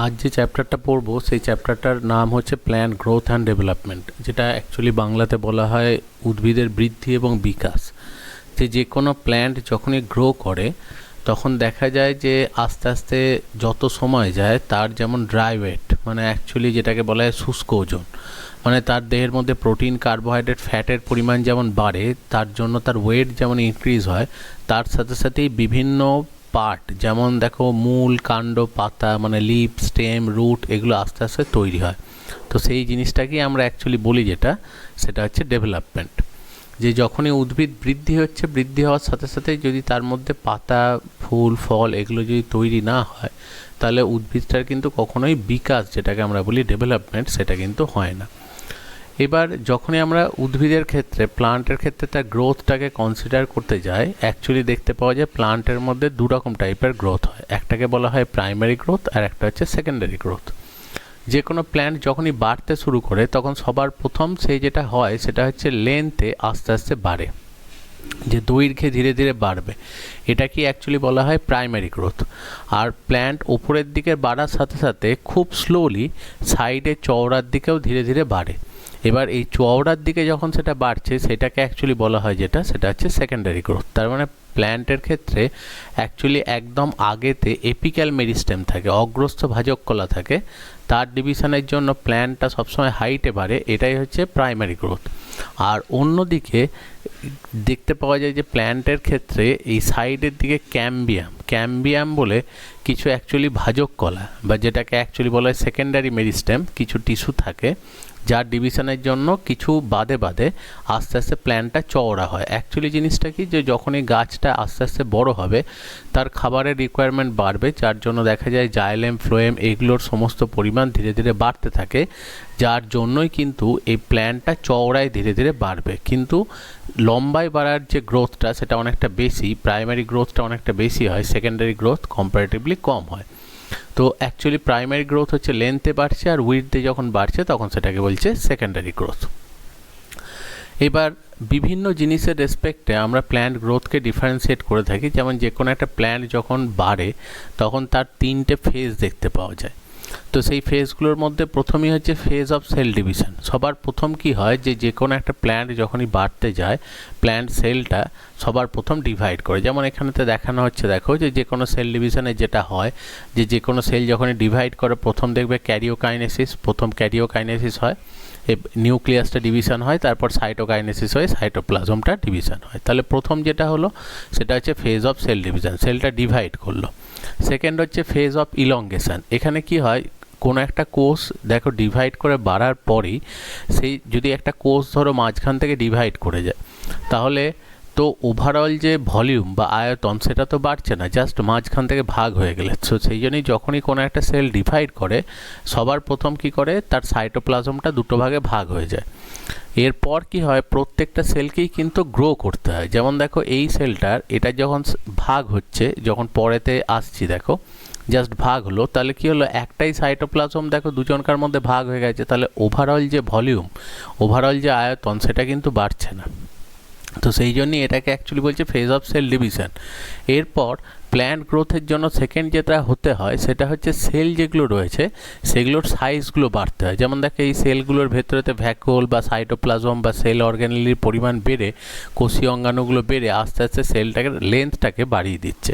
আজ যে চ্যাপ্টারটা পড়বো সেই চ্যাপ্টারটার নাম হচ্ছে প্ল্যান্ট গ্রোথ অ্যান্ড ডেভেলপমেন্ট, যেটা অ্যাকচুয়ালি বাংলাতে বলা হয় উদ্ভিদের বৃদ্ধি এবং বিকাশ। যে কোনো প্ল্যান্ট যখনই গ্রো করে তখন দেখা যায় যে আস্তে আস্তে যত সময় যায় তার যেমন ড্রাই ওয়েট মানে অ্যাকচুয়ালি যেটাকে বলা হয় শুষ্ক ওজন, মানে তার দেহের মধ্যে প্রোটিন, কার্বোহাইড্রেট, ফ্যাটের পরিমাণ যেমন বাড়ে তার জন্য তার ওয়েট যেমন ইনক্রিজ হয়, তার সাথে সাথেই বিভিন্ন পার্ট যেমন দেখো মূল, কাণ্ড, পাতা মানে লিভ, স্টেম, রুট এগুলো আস্তে আস্তে তৈরি হয়। তো সেই জিনিসটাকেই আমরা অ্যাকচুয়ালি বলি সেটা হচ্ছে ডেভেলপমেন্ট। যে যখনই উদ্ভিদ বৃদ্ধি হচ্ছে, বৃদ্ধি হওয়ার সাথে সাথে যদি তার মধ্যে পাতা, ফুল, ফল এগুলো যদি তৈরি না হয় তাহলে উদ্ভিদটার কিন্তু কখনোই বিকাশ, যেটাকে আমরা বলি ডেভেলপমেন্ট, সেটা কিন্তু হয় না। এবার যখনই আমরা উদ্ভিদের ক্ষেত্রে, প্লান্টের ক্ষেত্রে তার গ্রোথটাকে কনসিডার করতে যাই, অ্যাকচুয়ালি দেখতে পাওয়া যায় প্লান্টের মধ্যে দু রকম টাইপের গ্রোথ হয়। একটাকে বলা হয় প্রাইমারি গ্রোথ আর একটা হচ্ছে সেকেন্ডারি গ্রোথ। যে কোনো প্ল্যান্ট যখনই বাড়তে শুরু করে তখন সবার প্রথম সেই যেটা হয় সেটা হচ্ছে লেন্থে আস্তে আস্তে বাড়ে, যে দৈর্ঘ্যে ধীরে ধীরে বাড়বে, এটা কি অ্যাকচুয়ালি বলা হয় প্রাইমারি গ্রোথ। আর প্ল্যান্ট ওপরের দিকে বাড়ার সাথে সাথে খুব স্লোলি সাইডে চওড়ার দিকেও ধীরে ধীরে বাড়ে। এবার এই চওড়ার দিকে যখন সেটা বাড়ছে সেটাকে অ্যাকচুয়ালি বলা হয় সেটা হচ্ছে সেকেন্ডারি গ্রোথ। তার মানে প্ল্যান্টের ক্ষেত্রে অ্যাকচুয়ালি একদম আগেতে এপিক্যাল মেরিস্টেম থাকে, অগ্রস্থ ভাজক কলা থাকে, তার ডিভিশনের জন্য প্ল্যান্টটা সবসময় হাইটে বাড়ে, এটাই হচ্ছে প্রাইমারি গ্রোথ। আর অন্যদিকে দেখতে পাওয়া যায় যে প্ল্যান্টের ক্ষেত্রে এই সাইডের দিকে ক্যাম্বিয়াম বলে কিছু অ্যাকচুয়ালি ভাজক কলা বা যেটাকে অ্যাকচুয়ালি বলা হয় সেকেন্ডারি মেরিস্টেম, কিছু টিস্যু থাকে যার ডিভিশনের জন্য কিছু বাদে বাদে আস্তে আস্তে প্ল্যান্টটা চওড়া হয়। অ্যাকচুয়ালি জিনিসটা কি, যে যখনই গাছটা আস্তে আস্তে বড় হবে তার খাবারের রিকোয়ারমেন্ট বাড়বে, যার জন্য দেখা যায় জাইলেম, ফ্লোয়েম এগুলোর সমস্ত পরিমাণ ধীরে ধীরে বাড়তে থাকে, যার জন্যই কিন্তু এই প্ল্যান্টটা চওড়ায় ধীরে ধীরে বাড়বে। কিন্তু লম্বায় বাড়ার যে গ্রোথটা সেটা অনেকটা বেশি, প্রাইমারি গ্রোথটা অনেকটা বেশি হয়, সেকেন্ডারি গ্রোথ কম্পারেটিভলি কম হয়। তো অ্যাকচুয়ালি প্রাইমারি গ্রোথ হচ্ছে লেন্থে বাড়ছে, আর উইডথে যখন বাড়ছে তখন সেটাকে বলছে সেকেন্ডারি গ্রোথ। এবার বিভিন্ন জিনিসের রেসপেক্টে আমরা প্ল্যান্ট গ্রোথকে ডিফারেন্সিয়েট করে থাকি। যেমন যে কোনো একটা প্ল্যান্ট যখন বাড়ে তখন তার তিনটে ফেজ দেখতে পাওয়া যায়। তো সেই ফেজগুলোর মধ্যে প্রথমেই হচ্ছে ফেজ অফ সেল ডিভিশন। সবার প্রথম কি হয়, যে কোনো একটা প্ল্যান্ট যখনই বাড়তে যায় প্ল্যান্ট সেলটা সবার প্রথম ডিভাইড করে। যেমন এখানেতে দেখানো হচ্ছে, দেখো যে কোনো সেল ডিভিশনে যেটা হয় যে কোনো সেল যখনই ডিভাইড করে প্রথম দেখবে প্রথম ক্যারিওকাইনেসিস হয়, নিউক্লিয়াসটা ডিভিশন হয়, তারপর সাইটোকাইনেসিস হয়ে সাইটোপ্লাজমটা ডিভিশন হয়। তাহলে প্রথম যেটা হলো সেটা হচ্ছে ফেজ অফ সেল ডিভিশন, সেলটা ডিভাইড করলো। সেকেন্ড হচ্ছে ফেজ অফ ইলংগেশন। এখানে কি হয়, কোনো একটা কোষ দেখো ডিভাইড করে বাড়ার পরেই সেই যদি একটা কোষ ধরো মাঝখান থেকে ডিভাইড করে যায় তাহলে তো ওভারঅল যে ভলিউম বা আয়তন সেটা তো বাড়ছে না, জাস্ট মাঝখান থেকে ভাগ হয়ে গেলে। সো সেই জন্যই যখনই কোনো একটা সেল ডিভাইড করে সবার প্রথম কি করে, তার সাইটোপ্লাজমটা দুটো ভাগে ভাগ হয়ে যায়। এরপর কি হয়, প্রত্যেকটা সেলকেই কিন্তু গ্রো করতে হয়। যেমন দেখো এই সেলটার এটা যখন ভাগ হচ্ছে, যখন পরেতে আসছি দেখো জাস্ট ভাগ হলো, তাহলে কি হলো, একটাই সাইটোপ্লাজম দেখো দুজনকার মধ্যে ভাগ হয়ে গেছে, তাহলে ওভারঅল যে ভলিউম, ওভারঅল যে আয়তন সেটা কিন্তু বাড়ছে না। তো সেই জন্যই এটাকে অ্যাকচুয়ালি বলছে ফেজ অফ সেল ডিভিশন। এরপর প্ল্যান্ট গ্রোথের জন্য সেকেন্ড যেটা হতে হয় সেটা হচ্ছে সেল যেগুলো রয়েছে সেগুলোর সাইজগুলো বাড়তে হয়। যেমন দেখো এই সেলগুলোর ভেতরেতে ভ্যাকুওল বা সাইটোপ্লাজম বা সেল অর্গানেলির পরিমাণ বেড়ে, কোষীয় অঙ্গাণুগুলো বেড়ে আস্তে আস্তে সেলটাকে লেন্থটাকে বাড়িয়ে দিচ্ছে।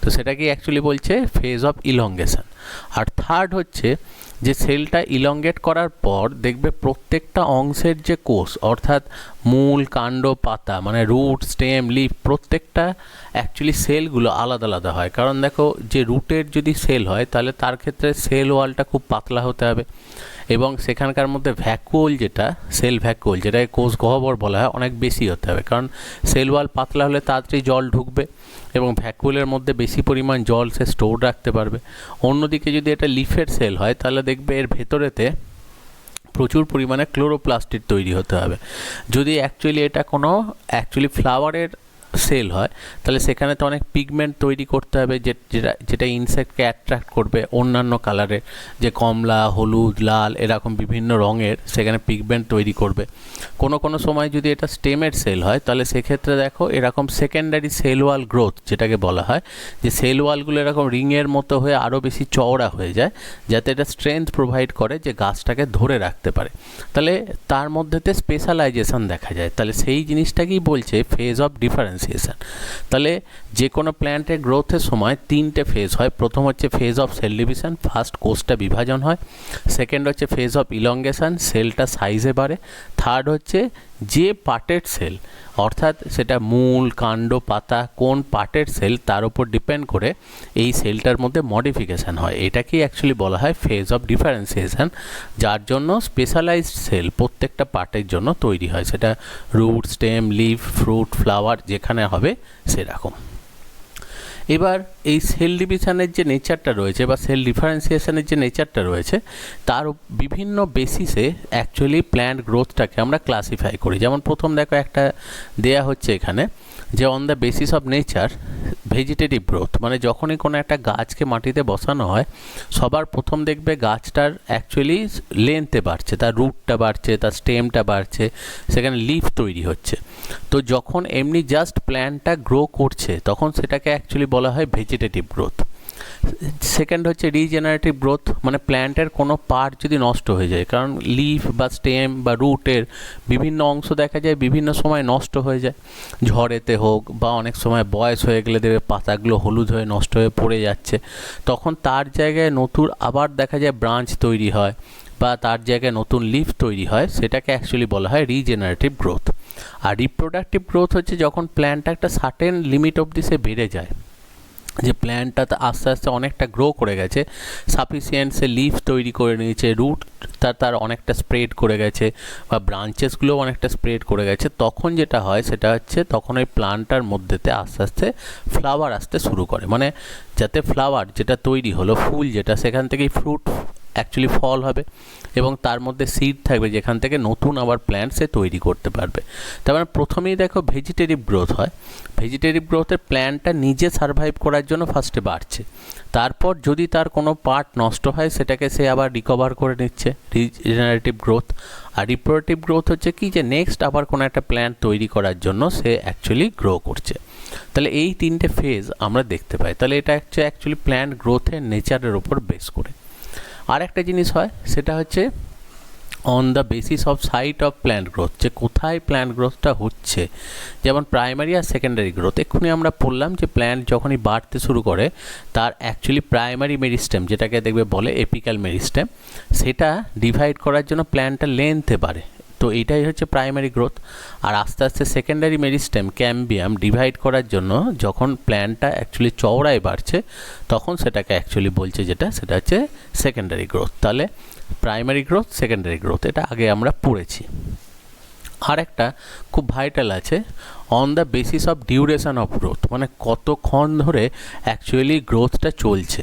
তো সেটাকে অ্যাকচুয়ালি বলছে ফেজ অফ ইলংগেশন। আর থার্ড হচ্ছে যে সেলটা ইলংগেট করার পর দেখবে প্রত্যেকটা অংশের যে কোষ, অর্থাৎ মূল, কাণ্ড, পাতা মানে রুট, স্টেম, লিফ, প্রত্যেকটা অ্যাকচুয়ালি সেলগুলো আলাদা আলাদা হয়। কারণ দেখো যে রুটের যদি সেল হয় তাহলে তার ক্ষেত্রে সেল ওয়ালটা খুব পাতলা হতে হবে এবং সেখানকার মধ্যে ভ্যাকুওল যেটা, সেল ভ্যাকুওল যেটাকে কোষ গহ্বর বলা হয়, অনেক বেশি হতে হবে। কারণ সেল ওয়াল পাতলা হলে তাড়াতাড়ি জল ঢুকবে এবং ভ্যাকুওলের মধ্যে বেশি পরিমাণ জল সে স্টোর রাখতে পারবে। অন্যদিকে যদি এটা লিফের সেল হয় তাহলে দেখবে এর ভেতরেতে প্রচুর পরিমাণে ক্লোরোপ্লাস্টিড তৈরি হতে হবে। যদি অ্যাকচুয়ালি এটা কোনো ফ্লাওয়ারের সেল হয়, তাহলে সেখানে তো অনেক পিগমেন্ট তৈরি করতে হবে, যেটা ইনসেক্টকে অ্যাট্রাক্ট করবে অন্যান্য কালারের, যে কমলা, হলুদ, লাল এরকম বিভিন্ন রঙের সেখানে পিগমেন্ট তৈরি করবে। কোনো সময় যদি এটা স্টেমের সেল হয়, তাহলে সেক্ষেত্রে দেখো এরকম সেকেন্ডারি সেল ওয়াল গ্রোথ যেটাকে বলা হয়, যে সেল ওয়ালগুলো এরকম রিংয়ের মতো হয়ে আরও বেশি চওড়া হয়ে যায়, যাতে এটা স্ট্রেংথ প্রোভাইড করে যে গাছটাকে ধরে রাখতে পারে। তাহলে তার মধ্যেতে স্পেশালাইজেশন দেখা যায়, তাহলে সেই জিনিসটাকেই বলছে ফেজ অফ ডিফারেন্সিয়েশন। তাহলে যে কোনো প্ল্যান্টের গ্রোথের সময় 3টে ফেজ হয়। প্রথম হচ্ছে phase of cell division, first কোষটা বিভাজন হয়। সেকেন্ড হচ্ছে ফেজ অফ ইলংগেশন, সেলটা সাইজে বাড়ে। থার্ড হচ্ছে যে পার্টের সেল, অর্থাৎ সেটা মূল, কাণ্ড, পাতা, কোন পার্টের সেল তার উপর ডিপেন্ড করে এই সেলটার মধ্যে মডিফিকেশান হয়। এটাকেই অ্যাকচুয়ালি বলা হয় ফেজ অফ ডিফারেন্সিয়েশন, যার জন্য স্পেশালাইজড সেল প্রত্যেকটা পার্টের জন্য তৈরি হয়, সেটা root, stem, leaf, fruit, flower যেখানে হবে সেরকম। এবার এই সেল ডিভিশনের যে নেচারটা রয়েছে বা সেল ডিফারেন্সিয়েশনের যে নেচারটা রয়েছে, তার বিভিন্ন বেসিসে অ্যাকচুয়ালি প্ল্যান্ট গ্রোথটাকে আমরা ক্লাসিফাই করি। যেমন প্রথম দেখো একটা দেয়া হচ্ছে এখানে, যে on the basis of nature vegetative growth, মানে যখনই কোনো একটা গাছকে মাটিতে বসানো হয়, সবার প্রথম দেখবে গাছটার অ্যাকচুয়ালি লেন্থে বাড়ছে, তার রুটটা বাড়ছে, তার স্টেমটা বাড়ছে, সেখানে লিফ তৈরি হচ্ছে। তো যখন এমনি জাস্ট প্ল্যান্টটা গ্রো করছে, তখন সেটাকে অ্যাকচুয়ালি বলা হয় ভেজিটেটিভ গ্রোথ। সেকেন্ড হচ্ছে রিজেনারেটিভ গ্রোথ, মানে প্ল্যান্টের কোনো পার্ট যদি নষ্ট হয়ে যায়, কারণ লিফ বা স্টেম বা রুটের বিভিন্ন অংশ দেখা যায় বিভিন্ন সময় নষ্ট হয়ে যায়, ঝড়েতে হোক বা অনেক সময় বয়স হয়ে গেলে দেবে পাতাগুলো হলুদ হয়ে নষ্ট হয়ে পড়ে যাচ্ছে, তখন তার জায়গায় নতুন আবার দেখা যায় ব্রাঞ্চ তৈরি হয় বা তার জায়গায় নতুন লিফ তৈরি হয়, সেটাকে অ্যাকচুয়ালি বলা হয় রিজেনারেটিভ গ্রোথ। আর রিপ্রোডাক্টিভ গ্রোথ হচ্ছে যখন প্ল্যান্টটা একটা সার্টেন লিমিট অবধি সে বেড়ে যায়, যে প্ল্যান্টটা আস্তে আস্তে অনেকটা গ্রো করে গেছে, সাফিসিয়েন্ট সে লিফ তৈরি করে নিয়েছে, রুট তার অনেকটা স্প্রেড করে গেছে বা ব্রাঞ্চেসগুলোও অনেকটা স্প্রেড করে গেছে, তখন যেটা হয় সেটা হচ্ছে তখন ওই প্ল্যান্টটার মধ্যেতে আস্তে আস্তে ফ্লাওয়ার আসতে শুরু করে, মানে যাতে ফ্লাওয়ার যেটা তৈরি হলো, ফুল যেটা, সেখান থেকেই ফ্রুট অ্যাকচুয়ালি ফল হবে এবং তার মধ্যে সিড থাকবে যেখান থেকে নতুন আবার প্ল্যান্ট সে তৈরি করতে পারবে। তার মানে প্রথমেই দেখো ভেজিটেটিভ গ্রোথ হয়, ভেজিটেটিভ গ্রোথের প্ল্যান্টটা নিজে সারভাইভ করার জন্য ফার্স্টে বাড়ছে, তারপর যদি তার কোনো পার্ট নষ্ট হয় সেটাকে সে আবার রিকভার করে নিচ্ছে, রিজেনারেটিভ গ্রোথ। আর রিপ্রোডাক্টিভ গ্রোথ হচ্ছে কি, যে নেক্সট আবার কোনো একটা প্ল্যান্ট তৈরি করার জন্য সে অ্যাকচুয়ালি গ্রো করছে। তাহলে এই 3টে ফেজ আমরা দেখতে পাই, তাহলে এটা অ্যাকচুয়ালি প্ল্যান্ট গ্রোথের নেচারের ওপর বেস করে। আর একটা জিনিস হয় সেটা হচ্ছে on the basis of sight of plant growth, যে কোথায় প্ল্যান্ট গ্রোথটা হচ্ছে, যেমন প্রাইমারি আর সেকেন্ডারি গ্রোথ। এক্ষুনি আমরা পড়লাম যে প্ল্যান্ট যখনই বাড়তে শুরু করে, তার অ্যাকচুয়ালি প্রাইমারি মেরিস্টেম যেটাকে দেখবে বলে এপিক্যাল মেরিস্টেম, সেটা ডিভাইড করার জন্য প্ল্যান্টটা লেন্থে বাড়ে, তো এইটাই হচ্ছে প্রাইমারি গ্রোথ। আর আস্তে আস্তে সেকেন্ডারি মেরিস্টেম ক্যাম্বিয়াম ডিভাইড করার জন্য যখন প্ল্যান্টটা অ্যাকচুয়ালি চওড়ায় বাড়ছে, তখন সেটাকে অ্যাকচুয়ালি বলছে সেটা হচ্ছে সেকেন্ডারি গ্রোথ। তাহলে প্রাইমারি গ্রোথ, সেকেন্ডারি গ্রোথ, এটা আগে আমরা পড়েছি। আর একটা খুব ভাইটাল আছে on the basis of duration of growth, মানে কতক্ষণ ধরে অ্যাকচুয়ালি গ্রোথটা চলছে।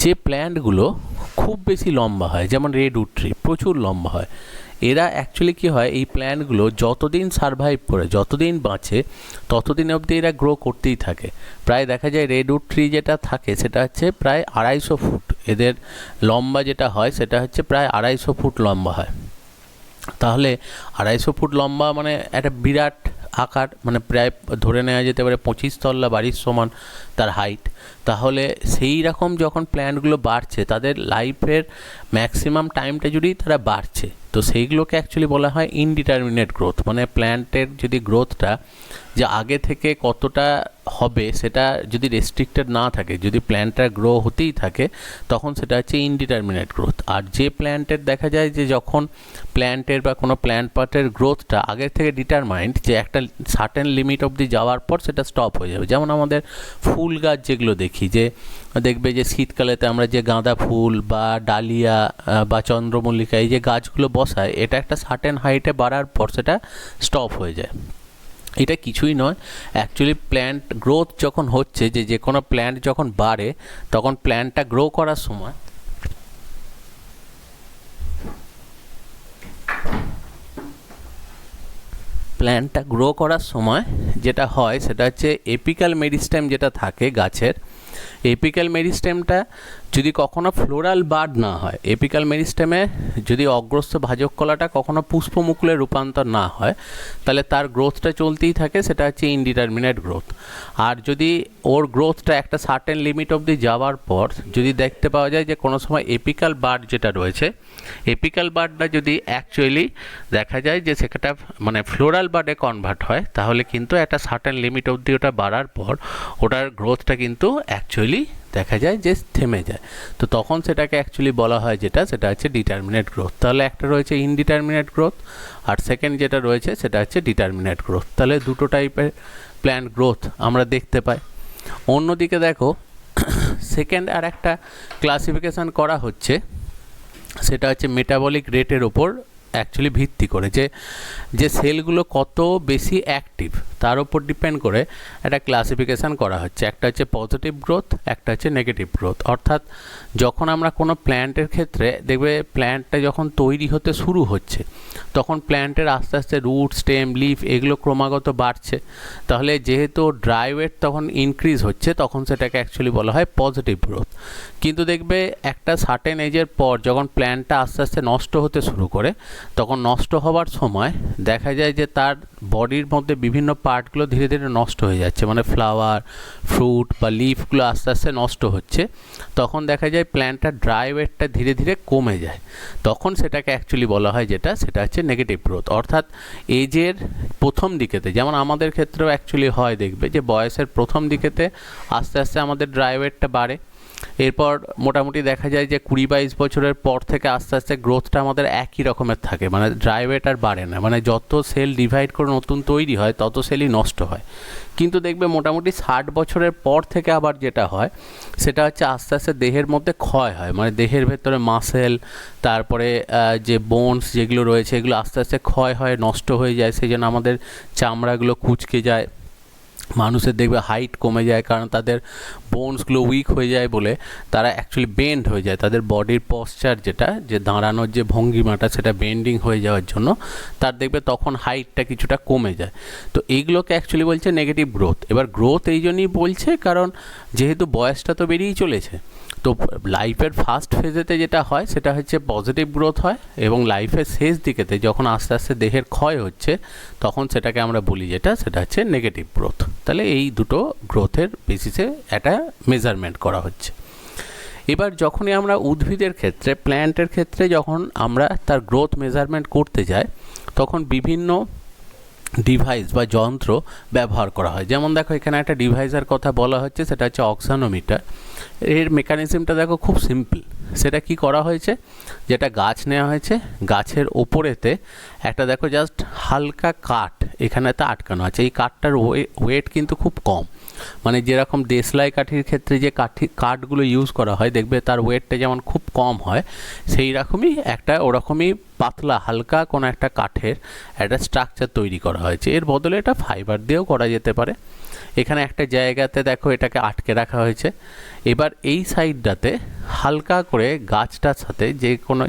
যে প্ল্যান্টগুলো খুব বেশি লম্বা হয়, যেমন রেডউড ট্রি প্রচুর লম্বা হয়, এরা অ্যাকচুয়ালি কী হয়, এই প্ল্যান্টগুলো যতদিন সারভাইভ করে, যতদিন বাঁচে, ততদিন অবধি এরা গ্রো করতেই থাকে। প্রায় দেখা যায় রেডউড ট্রি যেটা থাকে সেটা হচ্ছে প্রায় 250 ফুট, এদের লম্বা যেটা হয় সেটা হচ্ছে প্রায় 250 ফুট লম্বা হয়। তাহলে 250 ফুট লম্বা মানে একটা বিরাট আকার, মানে প্রায় ধরে নেওয়া যেতে পারে 25 তলা বাড়ির সমান তার হাইট। তাহলে সেই রকম যখন প্ল্যান্টগুলো বাড়ছে, তাদের লাইফের ম্যাক্সিমাম টাইমটা যদি তারা বাড়ছে, তো সেইগুলোকে অ্যাকচুয়ালি বলা হয় ইনডিটারমিনেট গ্রোথ। মানে প্ল্যান্টের যদি গ্রোথটা যে আগে থেকে কতটা হবে সেটা যদি রেস্ট্রিক্টেড না থাকে, যদি প্ল্যান্টটা গ্রো হতেই থাকে, তখন সেটা হচ্ছে ইনডিটারমিনেট গ্রোথ। আর যে প্ল্যান্টের দেখা যায় যে যখন প্ল্যান্টের বা কোনো প্ল্যান্ট পার্টের গ্রোথটা আগের থেকে ডিটারমাইন্ড, যে একটা সার্টেন লিমিট অবধি যাওয়ার পর সেটা স্টপ হয়ে যাবে। যেমন আমাদের ফুল গাছ যেগুলো দেখি, যে দেখবে যে শীতকালেতে আমরা যে গাঁদা ফুল বা ডালিয়া বা চন্দ্রমল্লিকা এই যে গাছগুলো বসায়, এটা একটা সার্টেন হাইটে বাড়ার পর সেটা স্টপ হয়ে যায়। এটা কিছুই নয়, অ্যাকচুয়ালি প্ল্যান্ট গ্রোথ যখন হচ্ছে, যে কোনো প্ল্যান্ট যখন বাড়ে, তখন প্ল্যান্টটা গ্রো করার সময় প্ল্যান্টটা গ্রো করার সময় যেটা হয় সেটা হচ্ছে এপিক্যাল মেরিস্টেম যেটা থাকে গাছের, এপিক্যাল মেরিস্টেমটা যদি কখনো ফ্লোরাল বাড না হয়, এপিক্যাল মেরিস্টেমে যদি অগ্রস্থ ভাজক কলাটা কখনো পুষ্পমুকুলে রূপান্তর না হয়, তাহলে তার গ্রোথটা চলতেই থাকে, সেটা হচ্ছে ইনডিটারমিনেট গ্রোথ। আর যদি ওর গ্রোথটা একটা সার্টেন লিমিট অবধি যাওয়ার পর যদি দেখতে পাওয়া যায় যে কোনো সময় এপিক্যাল বাড যেটা রয়েছে, এপিক্যাল বাডটা যদি অ্যাকচুয়ালি দেখা যায় যে সেটা মানে ফ্লোরাল বাডে কনভার্ট হয়, তাহলে কিন্তু একটা সার্টেন লিমিট অবধি ওটা বাড়ার পর ওটার গ্রোথটা কিন্তু অ্যাকচুয়ালি দেখা যায় যে থেমে যায়। তো তখন সেটাকে অ্যাকচুয়ালি বলা হয় যেটা, সেটা হচ্ছে ডিটারমিনেট গ্রোথ। তাহলে একটা রয়েছে ইনডিটারমিনেট গ্রোথ, আর সেকেন্ড যেটা রয়েছে সেটা হচ্ছে ডিটারমিনেট গ্রোথ। তাহলে দুটো টাইপের প্ল্যান্ট গ্রোথ আমরা দেখতে পাই। অন্যদিকে দেখো সেকেন্ড আর একটা ক্লাসিফিকেশান করা হচ্ছে, সেটা হচ্ছে মেটাবলিক রেটের ওপর অ্যাকচুয়ালি ভিত্তি করে, যে সেলগুলো কত বেশি অ্যাক্টিভ তার উপর ডিপেন্ড করে একটা ক্লাসিফিকেশান করা হচ্ছে। একটা হচ্ছে পজিটিভ গ্রোথ, একটা হচ্ছে নেগেটিভ গ্রোথ। অর্থাৎ যখন আমরা কোনো প্ল্যান্টের ক্ষেত্রে দেখবে প্ল্যান্টটা যখন তৈরি হতে শুরু হচ্ছে, তখন প্ল্যান্টের আস্তে আস্তে রুট, স্টেম, লিফ এগুলো ক্রমাগত বাড়ছে, তাহলে যেহেতু ড্রাই ওয়েট তখন ইনক্রিজ হচ্ছে, তখন সেটাকে অ্যাকচুয়ালি বলা হয় পজিটিভ গ্রোথ। কিন্তু দেখবে একটা সার্টেন এজের পর যখন প্ল্যান্টটা আস্তে আস্তে নষ্ট হতে শুরু করে, তখন নষ্ট হওয়ার সময় দেখা যায় যে তার বডির মধ্যে বিভিন্ন পার্টগুলো ধীরে ধীরে নষ্ট হয়ে যাচ্ছে, মানে ফ্লাওয়ার, ফ্রুট বা লিফগুলো আস্তে আস্তে নষ্ট হচ্ছে। তখন দেখা যায় প্ল্যান্টটার ড্রাই ওয়েটটা ধীরে ধীরে কমে যায়, তখন সেটাকে অ্যাকচুয়ালি বলা হয় যেটা, সেটা হচ্ছে নেগেটিভ গ্রোথ। অর্থাৎ এজের প্রথম দিকেতে, যেমন আমাদের ক্ষেত্রেও অ্যাকচুয়ালি হয়, দেখবে যে বয়সের প্রথম দিকেতে আস্তে আস্তে আমাদের ড্রাই ওয়েটটা বাড়ে, এরপর মোটামুটি দেখা যায় যে 20-22 বছরের পর থেকে আস্তে আস্তে গ্রোথটা আমাদের একই রকমের থাকে, মানে ড্রাই ওয়েট আর বাড়ে না, মানে যত সেল ডিভাইড করে নতুন তৈরি হয় তত সেলই নষ্ট হয়। কিন্তু দেখবে মোটামুটি 60 বছরের পর থেকে আবার যেটা হয় সেটা হচ্ছে আস্তে আস্তে দেহের মধ্যে ক্ষয় হয়, মানে দেহের ভেতরে মাসেল, তারপরে যে বোনস যেগুলো রয়েছে এগুলো আস্তে আস্তে ক্ষয় হয়, নষ্ট হয়ে যায়, সেই জন্য আমাদের চামড়াগুলো কুঁচকে যায়, মানুষের দেখবে হাইট কমে যায়, কারণ তাদের বোনসগুলো উইক হয়ে যায় বলে তারা অ্যাকচুয়ালি বেন্ড হয়ে যায়, তাদের বডির পশ্চার যেটা, যে দাঁড়ানোর যে ভঙ্গিমাটা সেটা বেন্ডিং হয়ে যাওয়ার জন্য তার দেখবে তখন হাইটটা কিছুটা কমে যায়। তো এইগুলোকে অ্যাকচুয়ালি বলছে নেগেটিভ গ্রোথ। এবার গ্রোথ এই জন্যই বলছে কারণ যেহেতু বয়সটা তো বেরিয়েই চলেছে, তো লাইফের ফার্স্ট ফেজেতে যেটা হয় সেটা হচ্ছে পজিটিভ গ্রোথ হয়, এবং লাইফের শেষ দিকেতে যখন আস্তে আস্তে দেহের ক্ষয় হচ্ছে তখন সেটাকে আমরা বলি যেটা, সেটা হচ্ছে নেগেটিভ গ্রোথ। তাহলে এই দুটো গ্রোথের বেসিসে একটা মেজারমেন্ট করা হচ্ছে। এবার যখনই আমরা উদ্ভিদের ক্ষেত্রে, প্ল্যান্টের ক্ষেত্রে যখন আমরা তার গ্রোথ মেজারমেন্ট করতে যাই, তখন বিভিন্ন ডিভাইস বা যন্ত্র ব্যবহার করা হয়। যেমন দেখো এখানে একটা ডিভাইসের কথা বলা হচ্ছে, সেটা হচ্ছে অক্সানোমিটার। এর মেকানিজমটা দেখো খুব সিম্পল। সেটা কি করা হয়েছে, যেটা গাছ নেওয়া হয়েছে, গাছের ওপরেতে একটা দেখো জাস্ট হালকা কাঠ এখানেতে আটকানো আছে। এই কাঠটার ওয়েট কিন্তু খুব কম, মানে যেরকম দেশলাই কাঠির ক্ষেত্রে যে কাঠগুলো ইউজ করা হয় দেখবে তার ওয়েটটা যেমন খুব কম হয়, সেই রকমই একটা ওরকমই পাতলা হালকা কোনো একটা কাঠের একটা স্ট্রাকচার তৈরি করা হয়েছে। এর বদলে এটা ফাইবার দিয়েও করা যেতে পারে। এখানে একটা জায়গাতে দেখো এটাকে আটকে রাখা হয়েছে। এবার এই সাইডটাতে হালকা করে গাছটার সাথে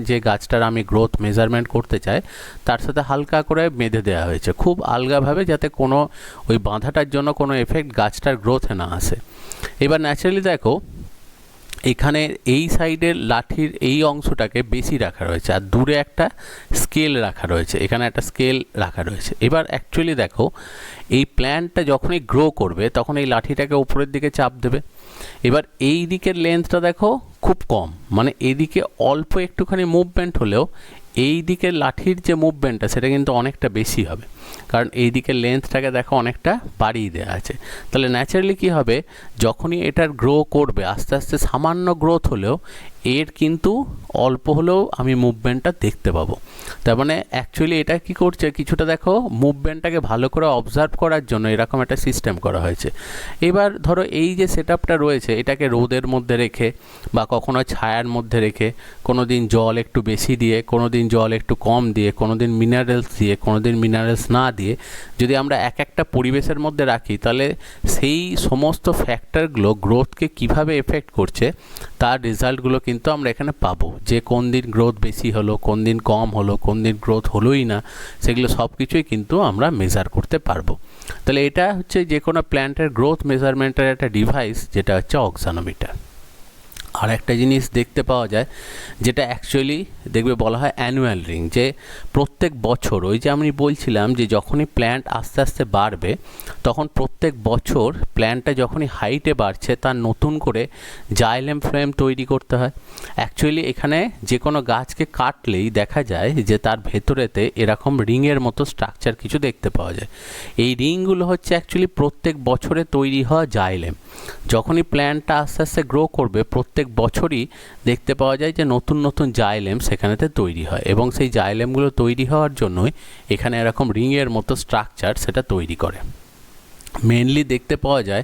যে গাছটার আমি গ্রোথ মেজারমেন্ট করতে চাই তার সাথে হালকা করে বেঁধে দেওয়া হয়েছে, খুব আলগাভাবে, যাতে কোনো ওই বাঁধাটার জন্য কোনো এফেক্ট গাছটার গ্রোথে না আসে। এবার ন্যাচারালি দেখো এখানে এই সাইডের লাঠির এই অংশটাকে বেশি রাখা রয়েছে, আর দূরে একটা স্কেল রাখা রয়েছে, এখানে একটা স্কেল রাখা রয়েছে। এবার অ্যাকচুয়ালি দেখো এই প্ল্যান্টটা যখনই গ্রো করবে তখন এই লাঠিটাকে উপরের দিকে চাপ দেবে। এবার এই দিকের লেন্থটা দেখো খুব কম, মানে এদিকে অল্প একটুখানি মুভমেন্ট হলেও এই দিকের লাঠির যে মুভমেন্টটা সেটা কিন্তু অনেকটা বেশি হবে, কারণ এই দিকের লেন্থটাকে দেখো অনেকটা বাড়িয়ে দেওয়া আছে। তাহলে ন্যাচারালি কী হবে, যখনই এটার গ্রো করবে আস্তে আস্তে সামান্য গ্রোথ হলেও এর কিন্তু অল্প হলেও আমি মুভমেন্টটা দেখতে পাবো। তার মানে অ্যাকচুয়ালি এটা কি করছে, কিছুটা দেখো মুভমেন্টটাকে ভালো করে অবজার্ভ করার জন্য এরকম একটা সিস্টেম করা হয়েছে। এবার ধরো এই যে সেটআপটা রয়েছে এটাকে রোদের মধ্যে রেখে বা কখনো ছায়ার মধ্যে রেখে, কোনো দিন জল একটু বেশি দিয়ে, কোনো দিন জল একটু কম দিয়ে, কোনো দিন মিনারেলস দিয়ে, কোনো দিন মিনারেলস না দিয়ে যদি আমরা এক একটা পরিবেশের মধ্যে রাখি, তাহলে সেই সমস্ত ফ্যাক্টরগুলো গ্রোথকে কিভাবে এফেক্ট করছে তার রেজাল্টগুলো কিন্তু আমরা এখানে পাবো, যে কোন দিন গ্রোথ বেশি হলো, কোন দিন কম হলো, কোন দিন গ্রোথ হলোই না, সেগুলো সব কিছুই কিন্তু আমরা মেজার করতে পারবো। তাহলে এটা হচ্ছে যে কোনো প্ল্যান্টের গ্রোথ মেজারমেন্টের একটা ডিভাইস, যেটা হচ্ছে অক্সানোমিটার। আর একটা জিনিস দেখতে পাওয়া যায় যেটা অ্যাকচুয়ালি দেখবে বলা হয় অ্যানুয়াল রিং, যে প্রত্যেক বছর ওই যে আমি বলছিলাম যে যখনই প্ল্যান্ট আস্তে আস্তে বাড়বে, তখন প্রত্যেক বছর প্ল্যান্টটা যখনই হাইটে বাড়ছে তার নতুন করে জাইলেম ফ্রেম তৈরি করতে হয়। অ্যাকচুয়ালি এখানে যে কোনো গাছকে কাটলেই দেখা যায় যে তার ভেতরেতে এরকম রিংয়ের মতো স্ট্রাকচার কিছু দেখতে পাওয়া যায়। এই রিংগুলো হচ্ছে অ্যাকচুয়ালি প্রত্যেক বছরে তৈরি হওয়া জাইলেম। যখনই প্ল্যান্টটা আস্তে আস্তে গ্রো করবে, প্রত্যেক বছরই দেখতে পাওয়া যায় যে নতুন নতুন জাইলেম সেখানেতে তৈরি হয়, এবং সেই জাইলেমগুলো তৈরি হওয়ার জন্যই এখানে এরকম রিংয়ের মতো স্ট্রাকচার সেটা তৈরি করে। মেনলি দেখতে পাওয়া যায়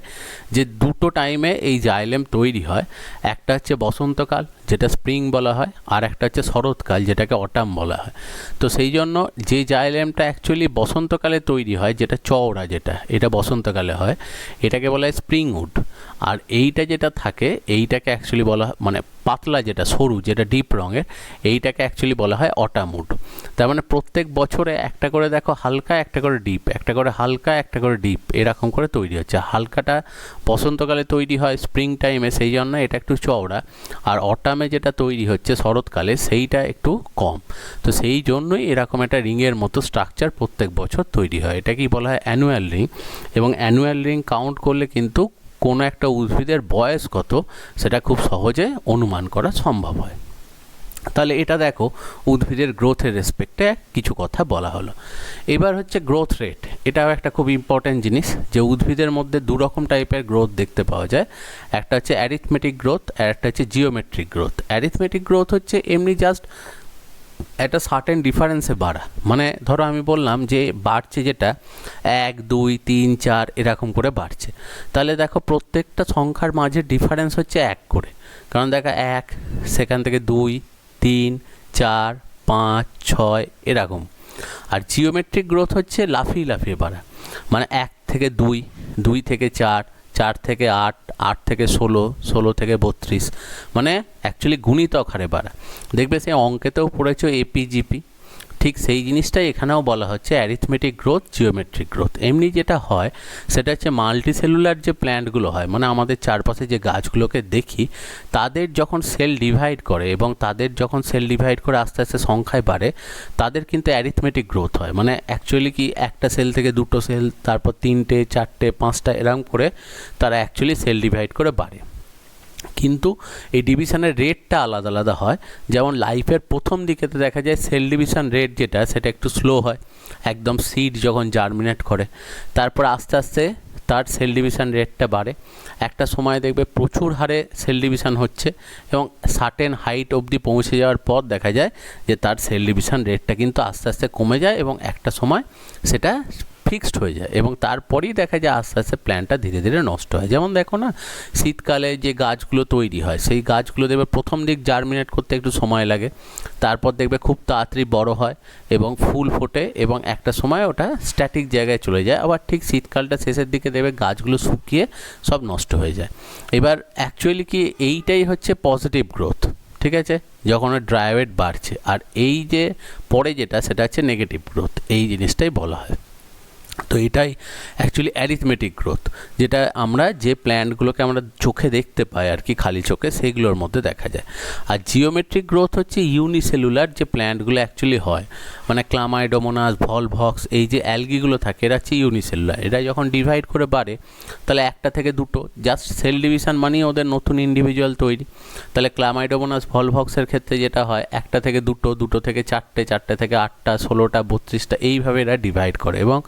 যে দুটো টাইমে এই জাইলেম তৈরি হয়, একটা হচ্ছে বসন্তকাল যেটা স্প্রিং বলা হয়, আর একটা হচ্ছে শরৎকাল যেটাকে অটাম বলা হয়। তো সেই জন্য যে জাইলেমটা অ্যাকচুয়ালি বসন্তকালে তৈরি হয়, যেটা চওড়া, যেটা এটা বসন্তকালে হয়, এটাকে বলা হয় স্প্রিং উড। আর এইটা যেটা থাকে এইটাকে অ্যাকচুয়ালি বলা হয়, মানে পাতলা যেটা সরু যেটা ডিপ রঙের, এইটাকে অ্যাকচুয়ালি বলা হয় অটাম উড। তার মানে প্রত্যেক বছরে একটা করে দেখো হালকা, একটা করে ডিপ, একটা করে হালকা, একটা করে ডিপ, এরকম করে তৈরি হচ্ছে। হালকাটা বসন্তকালে তৈরি হয় স্প্রিং টাইমে, সেই জন্য এটা একটু চওড়া, আর অটামে যেটা তৈরি হচ্ছে শরৎকালে সেইটা একটু কম। তো সেই জন্যই এরকম একটা রিংয়ের মতো স্ট্রাকচার প্রত্যেক বছর তৈরি হয়। এটাকেই বলা হয় অ্যানুয়াল রিং। এবং অ্যানুয়াল রিং কাউন্ট করলে কিন্তু কোনো একটা উদ্ভিদের বয়স কত সেটা খুব সহজে অনুমান করা সম্ভব হয়। তাহলে এটা দেখো উদ্ভিদের গ্রোথের রেসপেক্টে কিছু কথা বলা হলো। এবার হচ্ছে গ্রোথ রেট। এটাও একটা খুব ইম্পর্ট্যান্ট জিনিস, যে উদ্ভিদের মধ্যে দু রকম টাইপের গ্রোথ দেখতে পাওয়া যায়। একটা হচ্ছে অ্যারিথমেটিক গ্রোথ, আর একটা হচ্ছে জিওমেট্রিক গ্রোথ। অ্যারিথমেটিক গ্রোথ হচ্ছে এমনি জাস্ট একটা সার্টেন ডিফারেন্সে বাড়া, মানে ধরো আমি বললাম যে বাড়ছে যেটা 1 2 3 4 এরকম করে বাড়ছে, তাহলে দেখো প্রত্যেকটা সংখ্যার মাঝে ডিফারেন্স হচ্ছে 1 করে, কারণ দেখো 1 সেখান থেকে 2 3 4 5 6 এরকম। আর জিওমেট্রিক গ্রোথ হচ্ছে লাফিয়ে লাফিয়ে বাড়া, মানে 1 থেকে 2 2 থেকে 4 4 থেকে 8 8 থেকে 16 16 থেকে 32, মানে অ্যাকচুয়ালি গুণিতক হারে বাড়া। দেখবে সেই অঙ্কেতেও পড়েছো এপিজিপি, ঠিক সেই জিনিসটাই এখানেও বলা হচ্ছে অ্যারিথমেটিক গ্রোথ, জিওমেট্রিক গ্রোথ। এমনি যেটা হয় সেটা হচ্ছে মাল্টিসেলুলার যে প্ল্যান্টগুলো হয়, মানে আমাদের চারপাশে যে গাছগুলোকে দেখি, তাদের যখন সেল ডিভাইড করে এবং তাদের যখন সেল ডিভাইড করে আস্তে আস্তে সংখ্যায় বাড়ে, তাদের কিন্তু অ্যারিথমেটিক গ্রোথ হয়। মানে অ্যাকচুয়ালি কি একটা সেল থেকে দুটো সেল, তারপর 3টে 4টে 5টা এরকম করে তারা অ্যাকচুয়ালি সেল ডিভাইড করে বাড়ে। কিন্তু এই ডিভিশনের রেটটা আলাদা আলাদা হয়। যেমন লাইফের প্রথম দিকেতে দেখা যায় সেল ডিভিশন রেট যেটা, সেটা একটু স্লো হয়, একদম সিড যখন জার্মিনেট করে। তারপর আস্তে আস্তে তার সেল ডিভিশন রেটটা বাড়ে, একটা সময় দেখবে প্রচুর হারে সেল ডিভিশন হচ্ছে, এবং সার্টেন হাইট অবধি পৌঁছে যাওয়ার পর দেখা যায় যে তার সেল ডিভিশন রেটটা কিন্তু আস্তে আস্তে কমে যায়, এবং একটা সময় সেটা ফিক্সড হয়ে যায়, এবং তারপরেই দেখা যায় আস্তে আস্তে প্ল্যান্টটা ধীরে ধীরে নষ্ট হয়। যেমন দেখো না, শীতকালে যে গাছগুলো তৈরি হয়, সেই গাছগুলো দেখবে প্রথম দিক জার্মিনেট করতে একটু সময় লাগে, তারপর দেখবে খুব তাড়াতাড়ি বড় হয় এবং ফুল ফোটে, এবং একটা সময় ওটা স্ট্যাটিক জায়গায় চলে যায়। আবার ঠিক শীতকালটা শেষের দিকে দেখবে গাছগুলো শুকিয়ে সব নষ্ট হয়ে যায়। এবার অ্যাকচুয়ালি কি এইটাই হচ্ছে পজিটিভ গ্রোথ, ঠিক আছে, যখন ড্রাই ওয়েট বাড়ছে। আর এই যে পরে যেটা, সেটা হচ্ছে নেগেটিভ গ্রোথ, এই জিনিসটাই বলা হয়। তো এটাই অ্যাকচুয়ালি অ্যারিথমেটিক গ্রোথ, যেটা আমরা যে প্ল্যান্টগুলোকে আমরা চোখে দেখতে পাই আর কি, খালি চোখে, সেইগুলোর মধ্যে দেখা যায়। আর জিওমেট্রিক গ্রোথ হচ্ছে ইউনিসেলুলার যে প্ল্যান্টগুলো অ্যাকচুয়ালি হয়, মানে ক্লামাইডোমোনাস, ভলভক্স, এই যে অ্যালগিগুলো থাকে, এরা হচ্ছে ইউনিসেলুলার। এরা যখন ডিভাইড করে বাড়ে, তাহলে একটা থেকে দুটো, জাস্ট সেল ডিভিশন মানেই ওদের নতুন ইন্ডিভিজুয়াল তৈরি। তাহলে ক্লামাইডোমোনাস, ভলভক্সের ক্ষেত্রে যেটা হয়, একটা থেকে দুটো, দুটো থেকে চারটে, চারটে থেকে 8টা, 16টা, 32টা, এইভাবে এরা ডিভাইড করে, এবং